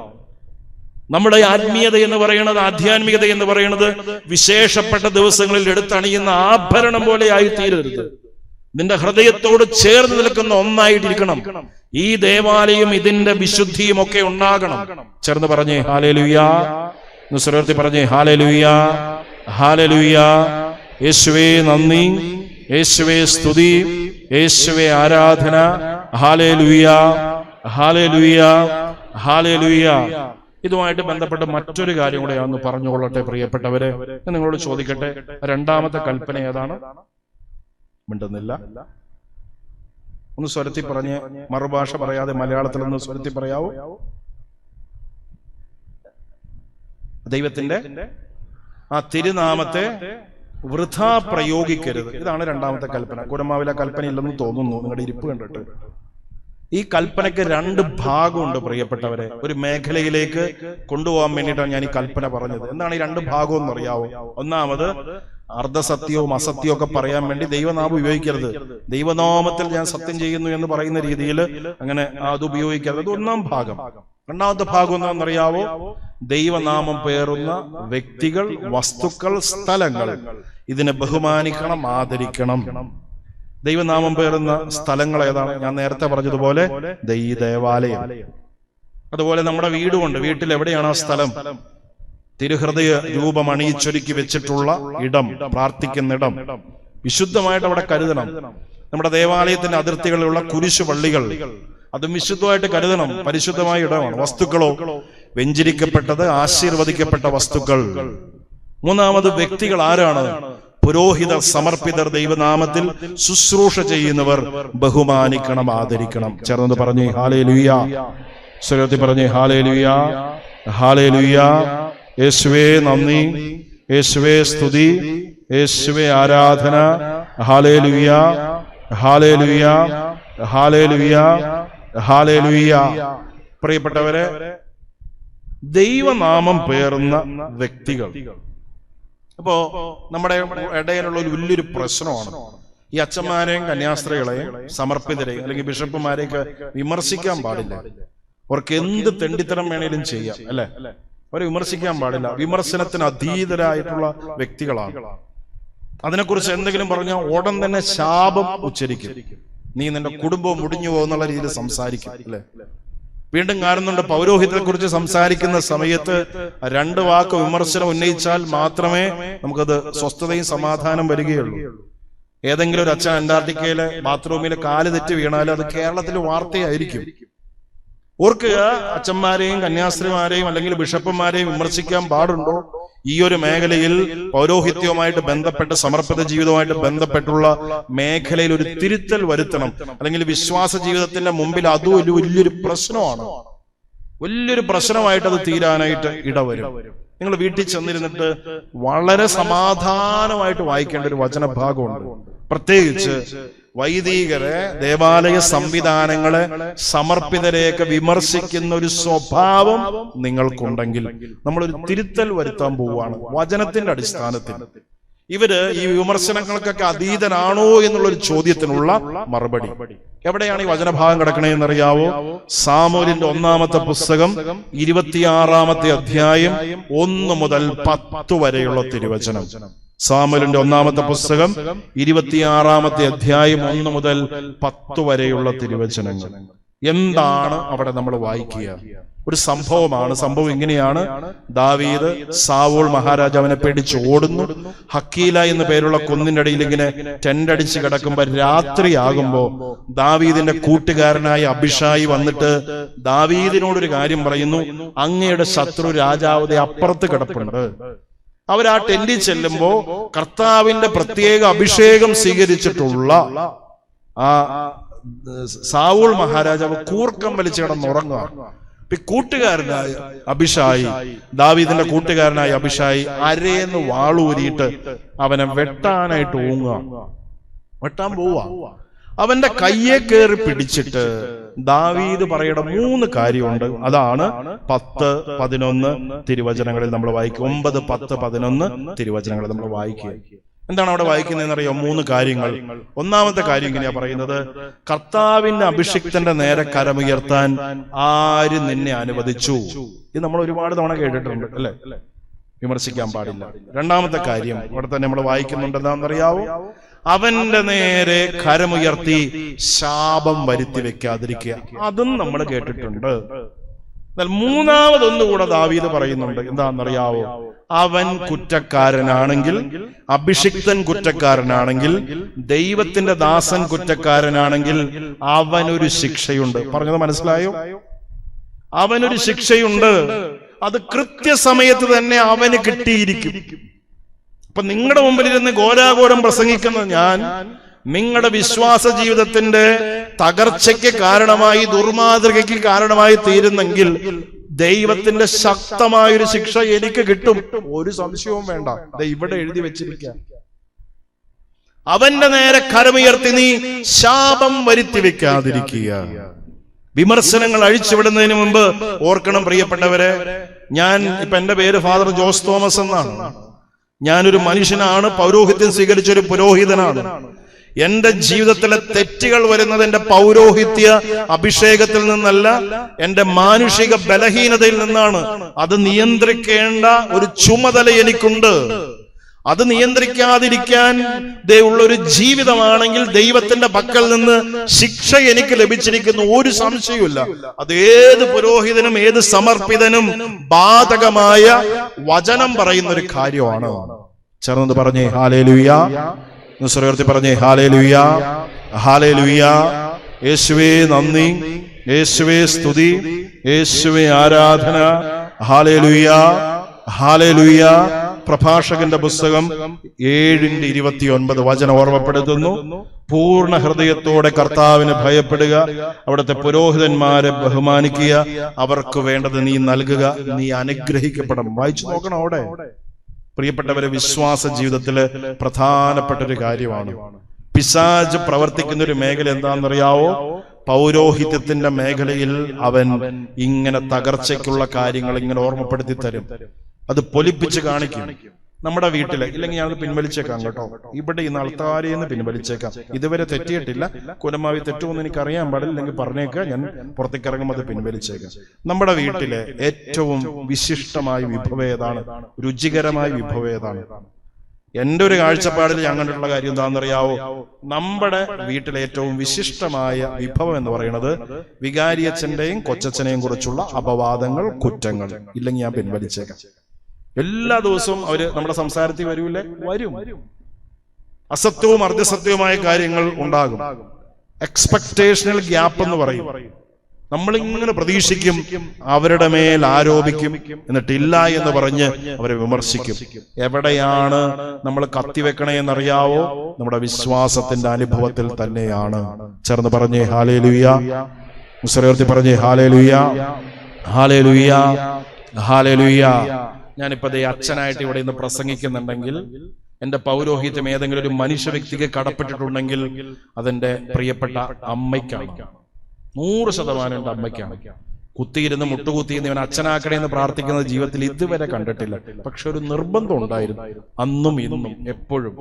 Speaker 1: നമ്മുടെ ആത്മീയത എന്ന് പറയുന്നത്, ആധ്യാത്മികത എന്ന് പറയുന്നത് വിശേഷപ്പെട്ട ദിവസങ്ങളിൽ എടുത്തണിയുന്ന ആഭരണം പോലെ ആയി തീരരുത്. നിന്റെ ഹൃദയത്തോട് ചേർന്ന് നിൽക്കുന്ന ഒന്നായിട്ടിരിക്കണം. ഈ ദേവാലയം ഇതിന്റെ വിശുദ്ധിയും ഒക്കെ ഉണ്ടാകണം. ചേർന്ന് പറഞ്ഞേ ഹല്ലേലൂയാ. നുസ്രത്തി പറഞ്ഞേ ഹല്ലേലൂയാ, ഹല്ലേലൂയാ. യേശുവേ നന്ദി, യേശുവേ സ്തുതി, യേശുവേ ആരാധന. ഹല്ലേലൂയാ, ഹല്ലേലൂയാ, ഹല്ലേലൂയാ. ഇതുമായിട്ട് ബന്ധപ്പെട്ട് മറ്റൊരു കാര്യം കൂടെ ഒന്ന് പറഞ്ഞുകൊള്ളട്ടെ പ്രിയപ്പെട്ടവരെ. നിങ്ങളോട് ചോദിക്കട്ടെ, രണ്ടാമത്തെ കൽപ്പന ഏതാണ്? മിണ്ടുന്നില്ല. ഒന്ന് സ്വരത്തി പറഞ്ഞ്, മറുഭാഷ പറയാതെ മലയാളത്തിൽ ഒന്ന് സ്വരത്തി പറയാവോ? ദൈവത്തിന്റെ ആ തിരുനാമത്തെ വൃഥാ പ്രയോഗിക്കരുത്. ഇതാണ് രണ്ടാമത്തെ കൽപ്പന. കുരമാവിലെ കൽപ്പന ഇല്ലെന്ന് തോന്നുന്നു നിങ്ങളുടെ ഇരിപ്പ് കണ്ടിട്ട്. ഈ കൽപ്പനയ്ക്ക് രണ്ട് ഭാഗമുണ്ട് പ്രിയപ്പെട്ടവരെ. ഒരു മേഖലയിലേക്ക് കൊണ്ടുപോകാൻ വേണ്ടിയിട്ടാണ് ഞാൻ ഈ കൽപ്പന പറഞ്ഞത്. എന്താണ് ഈ രണ്ട് ഭാഗം എന്ന് അറിയാവോ? ഒന്നാമത്, അർദ്ധസത്യവും അസത്യവും ഒക്കെ പറയാൻ വേണ്ടി ദൈവനാമം ഉപയോഗിക്കരുത്. ദൈവനാമത്തിൽ ഞാൻ സത്യം ചെയ്യുന്നു എന്ന് പറയുന്ന രീതിയിൽ അങ്ങനെ അത് ഉപയോഗിക്കരുത്. അത് ഒന്നാം ഭാഗം. രണ്ടാമത്തെ ഭാഗം എന്താണെന്നറിയാവോ? ദൈവനാമം പേറുന്ന വ്യക്തികൾ, വസ്തുക്കൾ, സ്ഥലങ്ങൾ ഇതിനെ ബഹുമാനിക്കണം, ആദരിക്കണം. ദൈവനാമം പേറുന്ന സ്ഥലങ്ങൾ ഏതാണ്? ഞാൻ നേരത്തെ പറഞ്ഞതുപോലെ ഈ ദേവാലയം. അതുപോലെ നമ്മുടെ വീടുമുണ്ട്. വീട്ടിൽ എവിടെയാണ് ആ സ്ഥലം? തിരുഹൃദയ രൂപം അണിയിച്ചൊരുക്കി വെച്ചിട്ടുള്ള ഇടം, പ്രാർത്ഥിക്കുന്ന ഇടം വിശുദ്ധമായിട്ട് അവിടെ കരുതണം. നമ്മുടെ ദേവാലയത്തിന്റെ അതിർത്തികളിലുള്ള കുരിശു പള്ളികൾ അതും വിശുദ്ധമായിട്ട് കരുതണം. പരിശുദ്ധമായ ഇടമാണ്. വസ്തുക്കളോ വെഞ്ചരിക്കപ്പെട്ടത്, ആശീർവദിക്കപ്പെട്ട വസ്തുക്കൾ. മൂന്നാമത്, വ്യക്തികൾ ആരാണ്? പുരോഹിതർ, സമർപ്പിതർ, ദൈവനാമത്തിൽ ശുശ്രൂഷ ചെയ്യുന്നവർ ബഹുമാനിക്കണം, ആദരിക്കണം. ചേർന്ന് പറഞ്ഞേ ഹല്ലേലൂയ. സ്വരത്തിൽ പറഞ്ഞേ ഹല്ലേലൂയ, ഹല്ലേലൂയ. യേശുവേ നന്ദി, യേശുവേ സ്തുതി, യേശുവേ ആരാധന. Hallelujah, hallelujah, hallelujah, hallelujah. പ്രിയപ്പെട്ടവരെ, ദൈവനാമം പേറുന്ന വ്യക്തികൾ. അപ്പോ നമ്മുടെ ഇടയിലുള്ള ഒരു വലിയൊരു പ്രശ്നമാണ് ഈ അച്ഛന്മാരെയും കന്യാസ്ത്രീകളെയും സമർപ്പിതരെയും അല്ലെങ്കിൽ ബിഷപ്പുമാരെയൊക്കെ വിമർശിക്കാൻ പാടില്ല. അവർക്ക് എന്ത് തെണ്ടിത്തരം വേണേലും ചെയ്യാം, അല്ലെ? അവരെ വിമർശിക്കാൻ പാടില്ല. വിമർശനത്തിന് അതീതരായിട്ടുള്ള വ്യക്തികളാണ്. അതിനെക്കുറിച്ച് എന്തെങ്കിലും പറഞ്ഞാൽ ഉടൻ തന്നെ ശാപം ഉച്ചരിക്കും. നീ നിന്റെ കുടുംബം മുടിഞ്ഞു പോകുന്നുള്ള രീതിയിൽ സംസാരിക്കും, അല്ലെ? വീണ്ടും കാണുന്നുണ്ട്, പൗരോഹിത്യത്തെ കുറിച്ച് സംസാരിക്കുന്ന സമയത്ത് രണ്ട് വാക്ക് വിമർശനം ഉന്നയിച്ചാൽ മാത്രമേ നമുക്കത് സ്വസ്ഥതയും സമാധാനം വരികയുള്ളൂ. ഏതെങ്കിലും ഒരു അച്ഛൻ അന്റാർട്ടിക്കയിലെ ബാത്റൂമിൽ കാല് തെറ്റി വീണാൽ അത് കേരളത്തിൽ വാർത്തയായിരിക്കും. ഓർക്കുക, അച്ഛന്മാരെയും കന്യാസ്ത്രീമാരെയും അല്ലെങ്കിൽ ബിഷപ്പുമാരെയും വിമർശിക്കാൻ പാടുണ്ടോ? ഈ ഒരു മേഖലയിൽ പൗരോഹിത്യവുമായിട്ട് ബന്ധപ്പെട്ട് സമർപ്പിത ജീവിതവുമായിട്ട് ബന്ധപ്പെട്ടുള്ള മേഖലയിൽ ഒരു തിരുത്തൽ വരുത്തണം. അല്ലെങ്കിൽ വിശ്വാസ ജീവിതത്തിന്റെ മുമ്പിൽ അതും ഒരു വലിയൊരു പ്രശ്നമാണ്. വലിയൊരു പ്രശ്നമായിട്ട് അത് തീരാനായിട്ട് ഇടവരും. നിങ്ങൾ വീട്ടിൽ ചെന്നിരുന്നിട്ട് വളരെ സമാധാനമായിട്ട് വായിക്കേണ്ട ഒരു വചനഭാഗമുണ്ട്. പ്രത്യേകിച്ച് വൈദികരെ, ദേവാലയ സംവിധാനങ്ങളെ, സമർപ്പിതരെയൊക്കെ വിമർശിക്കുന്ന ഒരു സ്വഭാവം നിങ്ങൾക്കുണ്ടെങ്കിൽ നമ്മളൊരു തിരുത്തൽ വരുത്താൻ പോവുകയാണ് വചനത്തിന്റെ അടിസ്ഥാനത്തിൽ. ഇവര് ഈ വിമർശനങ്ങൾക്കൊക്കെ അതീതനാണോ എന്നുള്ളൊരു ചോദ്യത്തിനുള്ള മറുപടി എവിടെയാണ് ഈ വചനഭാഗം കിടക്കണേന്നറിയാവോ? സാമൂലിന്റെ 1-ാമത്തെ പുസ്തകം 26-ാമത്തെ അധ്യായം 1 മുതൽ 10 വരെയുള്ള തിരുവചനം. സാമുവേലിന്റെ 1-ാമത്തെ പുസ്തകം 26-ാമത്തെ അധ്യായം 1 മുതൽ 10 വരെയുള്ള തിരുവചനങ്ങൾ. എന്താണ് അവിടെ നമ്മൾ വായിക്കുക? ഒരു സംഭവമാണ്. സംഭവം ഇങ്ങനെയാണ്. ദാവീദ് സാവൂൾ മഹാരാജാവിനെ പേടിച്ച് ഓടുന്നു. ഹക്കീല എന്ന പേരുള്ള കുന്നിന്റെ അടിയിൽ ഇങ്ങനെ ടെന്റ് അടിച്ച് കിടക്കുമ്പോ രാത്രിയാകുമ്പോ ദാവീദിന്റെ കൂട്ടുകാരനായ അബിഷായി വന്നിട്ട് ദാവീദിനോടൊരു കാര്യം പറയുന്നു. അങ്ങയുടെ ശത്രു രാജാവ് അപ്പുറത്ത് കിടപ്പുണ്ട്. അവർ ആ ടെന്റിൽ ചെല്ലുമ്പോ കർത്താവിന്റെ പ്രത്യേക അഭിഷേകം സ്വീകരിച്ചിട്ടുള്ള ആ സാവൂൾ മഹാരാജാവ് കൂർക്കം വലിച്ച് കിടന്നുറങ്ങുക. കൂട്ടുകാരനായ അബിഷായി, ദാവീദിന്റെ കൂട്ടുകാരനായ അബിഷായി അരേന്ന് വാളൂരിയിട്ട് അവനെ വെട്ടാനായിട്ട് വെട്ടാൻ പോവാ. അവന്റെ കയ്യെ കയറി പിടിച്ചിട്ട് ദാവീദ് പറയേണ്ട 3 കാര്യമുണ്ട്. അതാണ് 10, 11 തിരുവചനങ്ങളിൽ നമ്മൾ വായിക്കുക. 9, 10, 11 തിരുവചനങ്ങളിൽ നമ്മൾ വായിക്കുക. എന്താണ് അവിടെ വായിക്കുന്നതെന്ന് അറിയാം? 3 കാര്യങ്ങൾ. 1-ാമത്തെ കാര്യം ഇങ്ങനെയാ പറയുന്നത്: കർത്താവിന്റെ അഭിഷിക്തന്റെ നേരെ കരമുയർത്താൻ ആര് നിന്നെ അനുവദിച്ചു? ഇത് നമ്മൾ ഒരുപാട് തവണ കേട്ടിട്ടുണ്ട്, അല്ലെ? വിമർശിക്കാൻ പാടില്ല. 2-ാമത്തെ കാര്യം അവിടെ തന്നെ നമ്മൾ വായിക്കുന്നുണ്ട്. എന്താണെന്നറിയാവോ? അവന്റെ നേരെ കരമുയർത്തി ശാപം വരുത്തി വെക്കാതിരിക്കുക. അതും നമ്മൾ കേട്ടിട്ടുണ്ട്. എന്നാൽ 3-ാമതൊന്നുകൂടെ ദാവീദ് പറയുന്നുണ്ട്. എന്താണെന്നറിയാവോ? അവൻ കുറ്റക്കാരനാണെങ്കിൽ, അഭിഷിക്തൻ കുറ്റക്കാരനാണെങ്കിൽ, ദൈവത്തിന്റെ ദാസൻ കുറ്റക്കാരനാണെങ്കിൽ അവനൊരു ശിക്ഷയുണ്ട്. പറഞ്ഞത് മനസ്സിലായോ? അവനൊരു ശിക്ഷയുണ്ട്. അത് കൃത്യസമയത്ത് തന്നെ അവന് കിട്ടിയിരിക്കും. അപ്പൊ നിങ്ങളുടെ മുമ്പിലിരുന്ന് ഘോരാഘോരം പ്രസംഗിക്കുന്ന ഞാൻ നിങ്ങളുടെ വിശ്വാസ ജീവിതത്തിന്റെ തകർച്ചയ്ക്ക് കാരണമായി, ദുർമാതൃകയ്ക്ക് കാരണമായി തീരുന്നെങ്കിൽ ദൈവത്തിന്റെ ശക്തമായൊരു ശിക്ഷ എനിക്ക് കിട്ടും. ഒരു സംശയവും വേണ്ട. ഇവിടെ എഴുതി വെച്ചിരിക്കുക. അവന്റെ നേരെ കരമുയർത്തി നീ ശാപം വരുത്തി വെക്കാതിരിക്കുക. വിമർശനങ്ങൾ അഴിച്ചുവിടുന്നതിന് മുമ്പ് ഓർക്കണം പ്രിയപ്പെട്ടവരെ, ഞാൻ ഇപ്പൊ എന്റെ പേര് ഫാദർ ജോസ് തോമസ് എന്നാണ്. ഞാനൊരു മനുഷ്യനാണ്, പൗരോഹിത്യം സ്വീകരിച്ചൊരു പുരോഹിതനാണ്. എന്റെ ജീവിതത്തിലെ തെറ്റുകൾ വരുന്നത് എന്റെ പൗരോഹിത്യ അഭിഷേകത്തിൽ നിന്നല്ല, എന്റെ മാനുഷിക ബലഹീനതയിൽ നിന്നാണ്. അത് നിയന്ത്രിക്കേണ്ട ഒരു ചുമതല എനിക്കുണ്ട്. അത് നിയന്ത്രിക്കാതിരിക്കാൻ ഉള്ള ഒരു ജീവിതമാണെങ്കിൽ ദൈവത്തിന്റെ പക്കൽ നിന്ന് ശിക്ഷ എനിക്ക് ലഭിച്ചിരിക്കുന്നു, ഒരു സംശയവുമില്ല. അത് ഏത് പുരോഹിതനും ഏത് സമർപ്പിതനും ബാധകമായ വചനം പറയുന്ന ഒരു കാര്യമാണ്. ചേർന്ന് പറഞ്ഞേ ഹല്ലേലൂയ. സ്വരത്തിൽ പറഞ്ഞേ ഹല്ലേലൂയ, ഹല്ലേലൂയ. യേശുവേ നന്ദി, യേശുവേ സ്തുതി, യേശുവേ ആരാധന. Hallelujah, hallelujah. പ്രഭാഷകന്റെ പുസ്തകം 7:29 വചനം ഓർമ്മപ്പെടുത്തുന്നു. പൂർണ്ണ ഹൃദയത്തോടെ കർത്താവിനെ ഭയപ്പെടുക, അവിടുത്തെ പുരോഹിതന്മാരെ ബഹുമാനിക്കുക, അവർക്ക് വേണ്ടത് നീ നൽകുക, നീ അനുഗ്രഹിക്കപ്പെടും. വായിച്ചു നോക്കണം അവിടെ. പ്രിയപ്പെട്ടവരെ, വിശ്വാസ ജീവിതത്തില് പ്രധാനപ്പെട്ട ഒരു കാര്യമാണ്. പിശാച് പ്രവർത്തിക്കുന്ന ഒരു മേഖല എന്താണെന്നറിയാവോ? പൗരോഹിത്യത്തിന്റെ മേഖലയിൽ അവൻ ഇങ്ങനെ തകർച്ചയ്ക്കുള്ള കാര്യങ്ങൾ ഇങ്ങനെ ഓർമ്മപ്പെടുത്തി തരും. അത് പൊലിപ്പിച്ച് കാണിക്കും. നമ്മുടെ വീട്ടില് ഇല്ലെങ്കിൽ ഞാനത് പിൻവലിച്ചേക്കാം കേട്ടോ, ഇവിടെ ഈ അൾത്താരേന്ന് പിൻവലിച്ചേക്കാം. ഇതുവരെ തെറ്റിയിട്ടില്ല. കുലമാവി തെറ്റുമെന്ന് എനിക്ക് അറിയാൻ പാടില്ല, അല്ലെങ്കിൽ പറഞ്ഞേക്കാം, ഞാൻ പുറത്തേക്ക് ഇറങ്ങുമ്പോൾ അത് പിൻവലിച്ചേക്കാം. നമ്മുടെ വീട്ടിലെ ഏറ്റവും വിശിഷ്ടമായ വിഭവം ഏതാണ്? രുചികരമായ വിഭവം ഏതാണ്? എന്റെ ഒരു കാഴ്ചപ്പാടിൽ ഞാൻ കണ്ടിട്ടുള്ള കാര്യം എന്താണെന്നറിയാവോ? നമ്മുടെ വീട്ടിലെ ഏറ്റവും വിശിഷ്ടമായ വിഭവം എന്ന് പറയുന്നത് വികാരിയച്ഛന്റെയും കൊച്ചച്ഛനെയും കുറിച്ചുള്ള അപവാദങ്ങൾ, കുറ്റങ്ങൾ. ഇല്ലെങ്കിൽ ഞാൻ പിൻവലിച്ചേക്കാം. എല്ലാ ദിവസവും അവര് നമ്മുടെ സംസാരത്തിൽ വരൂലേ? വരും. അസത്യവും അർദ്ധസത്യവുമായ കാര്യങ്ങൾ ഉണ്ടാകും. എക്സ്പെക്ടേഷണൽ ഗ്യാപ്പ് എന്ന് പറയും. നമ്മളിങ്ങനെ പ്രതീക്ഷിക്കും, അവരുടെ മേൽ ആരോപിക്കും, എന്നിട്ടില്ല എന്ന് പറഞ്ഞ് അവരെ വിമർശിക്കും. എവിടെയാണ് നമ്മൾ കത്തിവെക്കണേ എന്നറിയാവോ? നമ്മുടെ വിശ്വാസത്തിന്റെ അനുഭവത്തിൽ തന്നെയാണ്. ചേർന്ന് പറഞ്ഞേ ഹല്ലേലൂയ. മുസ്ലിം പറഞ്ഞേ ഹല്ലേലൂയ, ഹല്ലേലൂയ, ഹല്ലേലൂയ. ഞാനിപ്പോ അച്ഛനായിട്ട് ഇവിടെ ഇന്ന് പ്രസംഗിക്കുന്നുണ്ടെങ്കിൽ, എന്റെ പൗരോഹിത്യം ഏതെങ്കിലും ഒരു മനുഷ്യ വ്യക്തിക്ക് കടപ്പെട്ടിട്ടുണ്ടെങ്കിൽ അതെന്റെ പ്രിയപ്പെട്ട അമ്മയ്ക്കാണ്. 100% എന്റെ അമ്മയ്ക്കാണ്. കുത്തിയിരുന്ന് മുട്ടുകുത്തിയിരുന്ന് ഇവൻ അച്ഛനാക്കണേ എന്ന് പ്രാർത്ഥിക്കുന്നത് ജീവിതത്തിൽ ഇതുവരെ കണ്ടിട്ടില്ല. പക്ഷെ ഒരു നിർബന്ധം ഉണ്ടായിരുന്നു, അന്നും ഇന്നും എപ്പോഴും.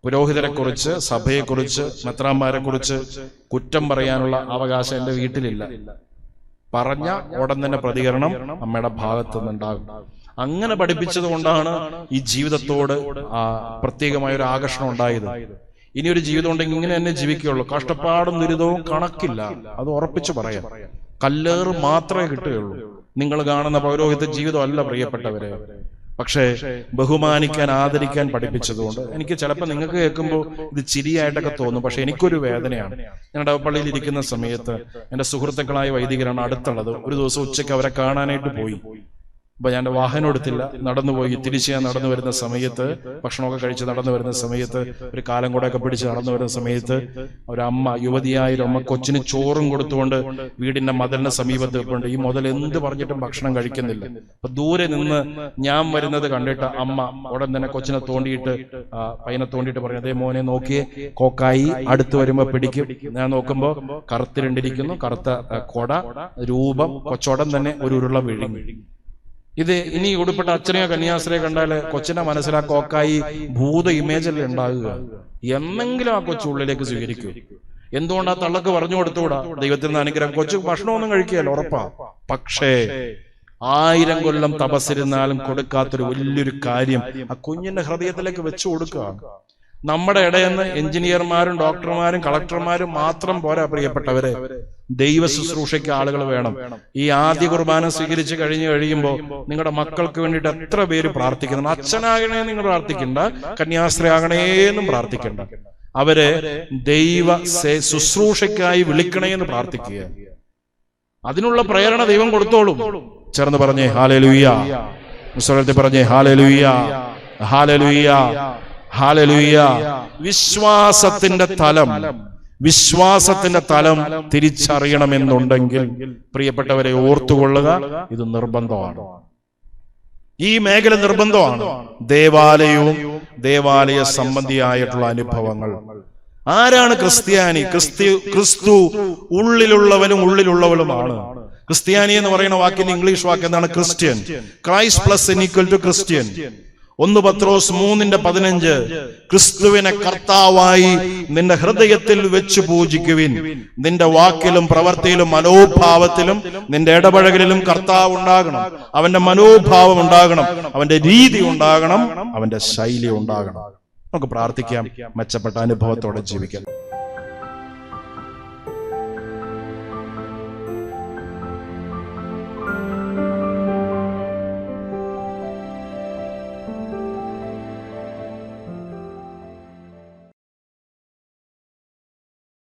Speaker 1: പുരോഹിതരെ കുറിച്ച്, സഭയെ കുറിച്ച്, മെത്രാന്മാരെ കുറിച്ച് കുറ്റം പറയാനുള്ള അവകാശം എന്റെ വീട്ടിലില്ല. പറഞ്ഞ ഉടൻ തന്നെ പ്രതികരണം അമ്മയുടെ ഭാഗത്തു നിന്നുണ്ടാകും. അങ്ങനെ പഠിപ്പിച്ചത് കൊണ്ടാണ് ഈ ജീവിതത്തോട് പ്രത്യേകമായ ഒരു ആകർഷണം ഉണ്ടായത്. ഇനിയൊരു ജീവിതം ഉണ്ടെങ്കിൽ ഇങ്ങനെ തന്നെ ജീവിക്കുകയുള്ളൂ. കഷ്ടപ്പാടും ദുരിതവും കണക്കില്ല, അത് ഉറപ്പിച്ചു പറയാം. കല്ലേറ് മാത്രമേ കിട്ടുകയുള്ളൂ. നിങ്ങൾ കാണുന്ന പൗരോഹിത്യ ജീവിതം അല്ല പ്രിയപ്പെട്ടവരെ. പക്ഷേ ബഹുമാനിക്കാൻ, ആദരിക്കാൻ പഠിപ്പിച്ചതുകൊണ്ട് എനിക്ക് ചിലപ്പോൾ നിങ്ങൾക്ക് കേൾക്കുമ്പോൾ ഇത് ചിരിയായിട്ടൊക്കെ തോന്നും. പക്ഷെ എനിക്കൊരു വേദനയാണ്. ഞാൻ ഇടവപ്പള്ളിയിൽ ഇരിക്കുന്ന സമയത്ത് എൻ്റെ സുഹൃത്തുക്കളായ വൈദികരാണ് അടുത്തുള്ളത്. ഒരു ദിവസം ഉച്ചയ്ക്ക് അവരെ കാണാനായിട്ട് പോയി. അപ്പൊ ഞാൻ വാഹനം എടുത്തില്ല, നടന്നുപോയി. തിരിച്ച് ഞാൻ നടന്നു വരുന്ന സമയത്ത്, ഭക്ഷണമൊക്കെ കഴിച്ച് നടന്നു വരുന്ന സമയത്ത്, ഒരു കാലം കൂടെയൊക്കെ പിടിച്ച് നടന്നു വരുന്ന സമയത്ത്, ഒരമ്മ, യുവതിയായ ഒരു അമ്മ കൊച്ചിന് ചോറും കൊടുത്തുകൊണ്ട് വീടിന്റെ മതിലിന് സമീപത്ത് വെപ്പുണ്ട്. ഈ മുതൽ എന്ത് പറഞ്ഞിട്ടും ഭക്ഷണം കഴിക്കുന്നില്ല. അപ്പൊ ദൂരെ നിന്ന് ഞാൻ വരുന്നത് കണ്ടിട്ട് അമ്മ ഉടൻ തന്നെ കൊച്ചിനെ തോണ്ടിയിട്ട്, പയ്യനെ തോണ്ടിയിട്ട് പറഞ്ഞു, അതേ മോനെ നോക്കിയേ, കോക്കായി അടുത്ത് വരുമ്പോ പിടിക്കും. ഞാൻ നോക്കുമ്പോ കറുത്തിരണ്ടിരിക്കുന്നു, കറുത്ത കൊട, രൂപം, കൊച്ചോടൻ തന്നെ ഒരു ഉരുള വിഴുങ്ങി. ഇത് ഇനി ഉടുപ്പെട്ട അച്ഛനെയോ കന്യാസ്ത്രീയെ കണ്ടാല് കൊച്ചിന്റെ മനസ്സിൽ ആ കോക്കായി ഭൂത ഇമേജ് അല്ലേ ഉണ്ടാകുക. എന്നെങ്കിലും ആ കൊച്ചുള്ളിലേക്ക് സ്വീകരിക്കൂ. എന്തുകൊണ്ട് ആ തള്ളക്ക് പറഞ്ഞു കൊടുത്തുകൂടാ? ദൈവത്തിന്റെ അനുഗ്രഹം. കൊച്ചു ഭക്ഷണമൊന്നും കഴിക്കുകയല്ല, ഉറപ്പാ. പക്ഷേ 1000 കൊല്ലം തപസ്സിരുന്നാലും കൊടുക്കാത്തൊരു വലിയൊരു കാര്യം ആ കുഞ്ഞിന്റെ ഹൃദയത്തിലേക്ക് വെച്ചു കൊടുക്കുക. നമ്മുടെ ഇടയിൽ നിന്ന് എഞ്ചിനീയർമാരും ഡോക്ടർമാരും കളക്ടർമാരും മാത്രം പോരാ പ്രിയപ്പെട്ടവരെ. ദൈവ ശുശ്രൂഷയ്ക്ക് ആളുകൾ വേണം. ഈ ആദ്യ കുർബാന സ്വീകരിച്ച് കഴിയുമ്പോൾ നിങ്ങളുടെ മക്കൾക്ക് വേണ്ടിയിട്ട് എത്ര പേര് പ്രാർത്ഥിക്കുന്നുണ്ട്. അച്ഛനാകണേ നിങ്ങൾ പ്രാർത്ഥിക്കണ്ട, കന്യാസ്ത്രീ ആകണേന്നും പ്രാർത്ഥിക്കണ്ട. അവരെ ദൈവ ശുശ്രൂഷയ്ക്കായി വിളിക്കണേന്ന് പ്രാർത്ഥിക്കുക. അതിനുള്ള പ്രേരണ ദൈവം കൊടുത്തോളും. ചേർന്ന് പറഞ്ഞേ ഹല്ലേലൂയ. മുസ്ലിത്തിൽ പറഞ്ഞേ ഹല്ലേലൂയ, ഹല്ലേലൂയ, ഹല്ലേലൂയ. വിശ്വാസത്തിന്റെ തലം തിരിച്ചറിയണമെന്നുണ്ടെങ്കിൽ പ്രിയപ്പെട്ടവരെ ഓർത്തുകൊള്ളുക, ഇത് നിർബന്ധമാണ്. ഈ മേഖല നിർബന്ധമാണ്. ദേവാലയവും ദേവാലയ സംബന്ധിയായിട്ടുള്ള അനുഭവങ്ങൾ. ആരാണ് ക്രിസ്ത്യാനി? ക്രിസ്തു ഉള്ളിലുള്ളവനുമാണ്. ക്രിസ്ത്യാനി എന്ന് പറയുന്ന വാക്കിന്റെ ഇംഗ്ലീഷ് വാക്ക് എന്താണ്? Christian. Christ plus n equal to Christian. 1 പത്രോസ് 3:15 ക്രിസ്തുവിനെ കർത്താവായി നിന്റെ ഹൃദയത്തിൽ വെച്ച് പൂജിക്കുവിൻ. നിന്റെ വാക്കിലും പ്രവൃത്തിയിലും മനോഭാവത്തിലും നിന്റെ ഇടപഴകലിലും കർത്താവ് ഉണ്ടാകണം. അവന്റെ മനോഭാവം ഉണ്ടാകണം, അവന്റെ രീതി ഉണ്ടാകണം, അവന്റെ ശൈലി ഉണ്ടാകണം. നമുക്ക് പ്രാർത്ഥിക്കാം, മെച്ചപ്പെട്ട അനുഭവത്തോടെ ജീവിക്കാം.